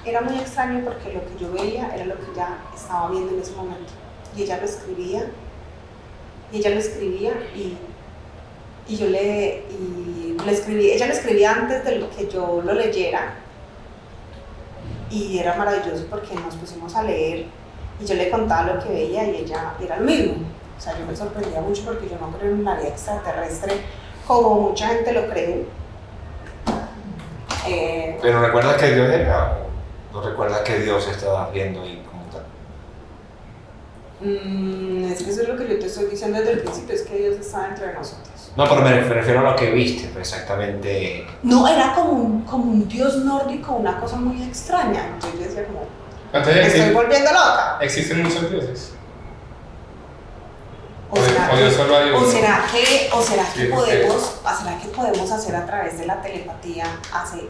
era muy extraño porque lo que yo veía era lo que ella estaba viendo en ese momento. Y ella lo escribía, y yo lo escribí, ella lo escribía antes de que yo lo leyera. Y era maravilloso porque nos pusimos a leer y yo le contaba lo que veía y ella era lo mismo. O sea, yo me sorprendía mucho porque yo no creo en la vida extraterrestre como mucha gente lo cree. Pero recuerda que Dios era, no recuerda que Dios estaba viendo ahí como tal. Es que eso es lo que yo te estoy diciendo desde el principio, es que Dios está entre nosotros. No, pero me refiero a lo que viste, pues exactamente. No, era como un dios nórdico, una cosa muy extraña. Entonces yo decía como, me estoy volviendo loca. ¿Existen muchos dioses? ¿O será que Sí, podemos hacer a través de la telepatía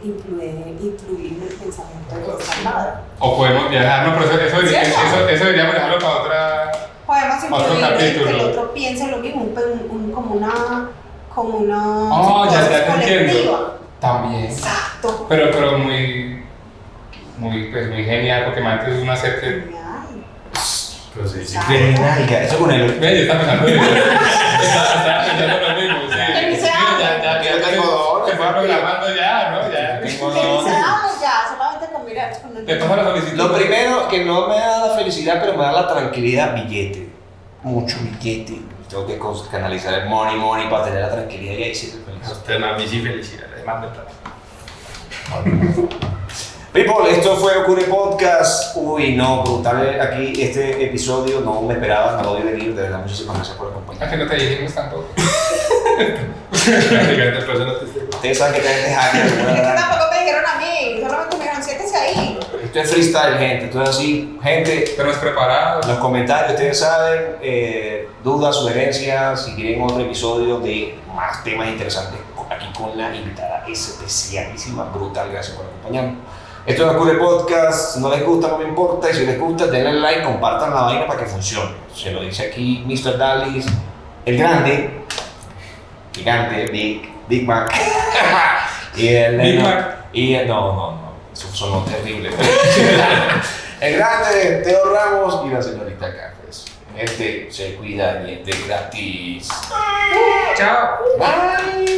influir en el pensamiento de los amados? O podemos viajar, no, pero eso deberíamos dejarlo para otra. Podemos influir en que el capítulo. otro piense lo mismo, como una Oh, ya te entiendo. colectiva. También. Exacto. Pero muy genial, porque antes es una ser que. Genial. Pero sí, sí. Genial, eso con el. Ve, yo estaba pensando en eso. Estaba pensando lo mismo, sí. Ya tengo dos, te fue programando ya, ¿no? Ya. Pensábamos ya, solamente con mirar. Te toma la solicitud. Lo primero que no me da la felicidad, pero me da la tranquilidad, billete. Mucho billete. Tengo que canalizar el money para tener la tranquilidad y ahí sí estoy feliz. Usted no, a mí sí felicidad, además de plata. People, esto fue Ocurre Podcast. Uy, no, brutal aquí este episodio. No me esperaba, no lo vi venir. De verdad, muchísimas gracias por acompañarme. Es que no te dijimos tampoco. Ustedes saben que te hacker. Es que tampoco me dijeron a mí, solamente me dijeron, siéntese ahí. Esto es freestyle, gente. Esto es así, gente. Estamos preparados. Los comentarios, ustedes saben, dudas, sugerencias, si quieren otro episodio de más temas interesantes, aquí con la invitada especialísima, brutal, gracias por acompañarnos. Esto es Ocurre Podcast, si no les gusta no me importa, y si les gusta denle like, compartan la vaina para que funcione. Se lo dice aquí Mr. Dallis, el grande, gigante, Big Mac, y el Big Mac. Y el, no, eso sonó terrible. El grande, Teo Ramos y la señorita Cafés. Este se cuida y este gratis. Chao. Bye.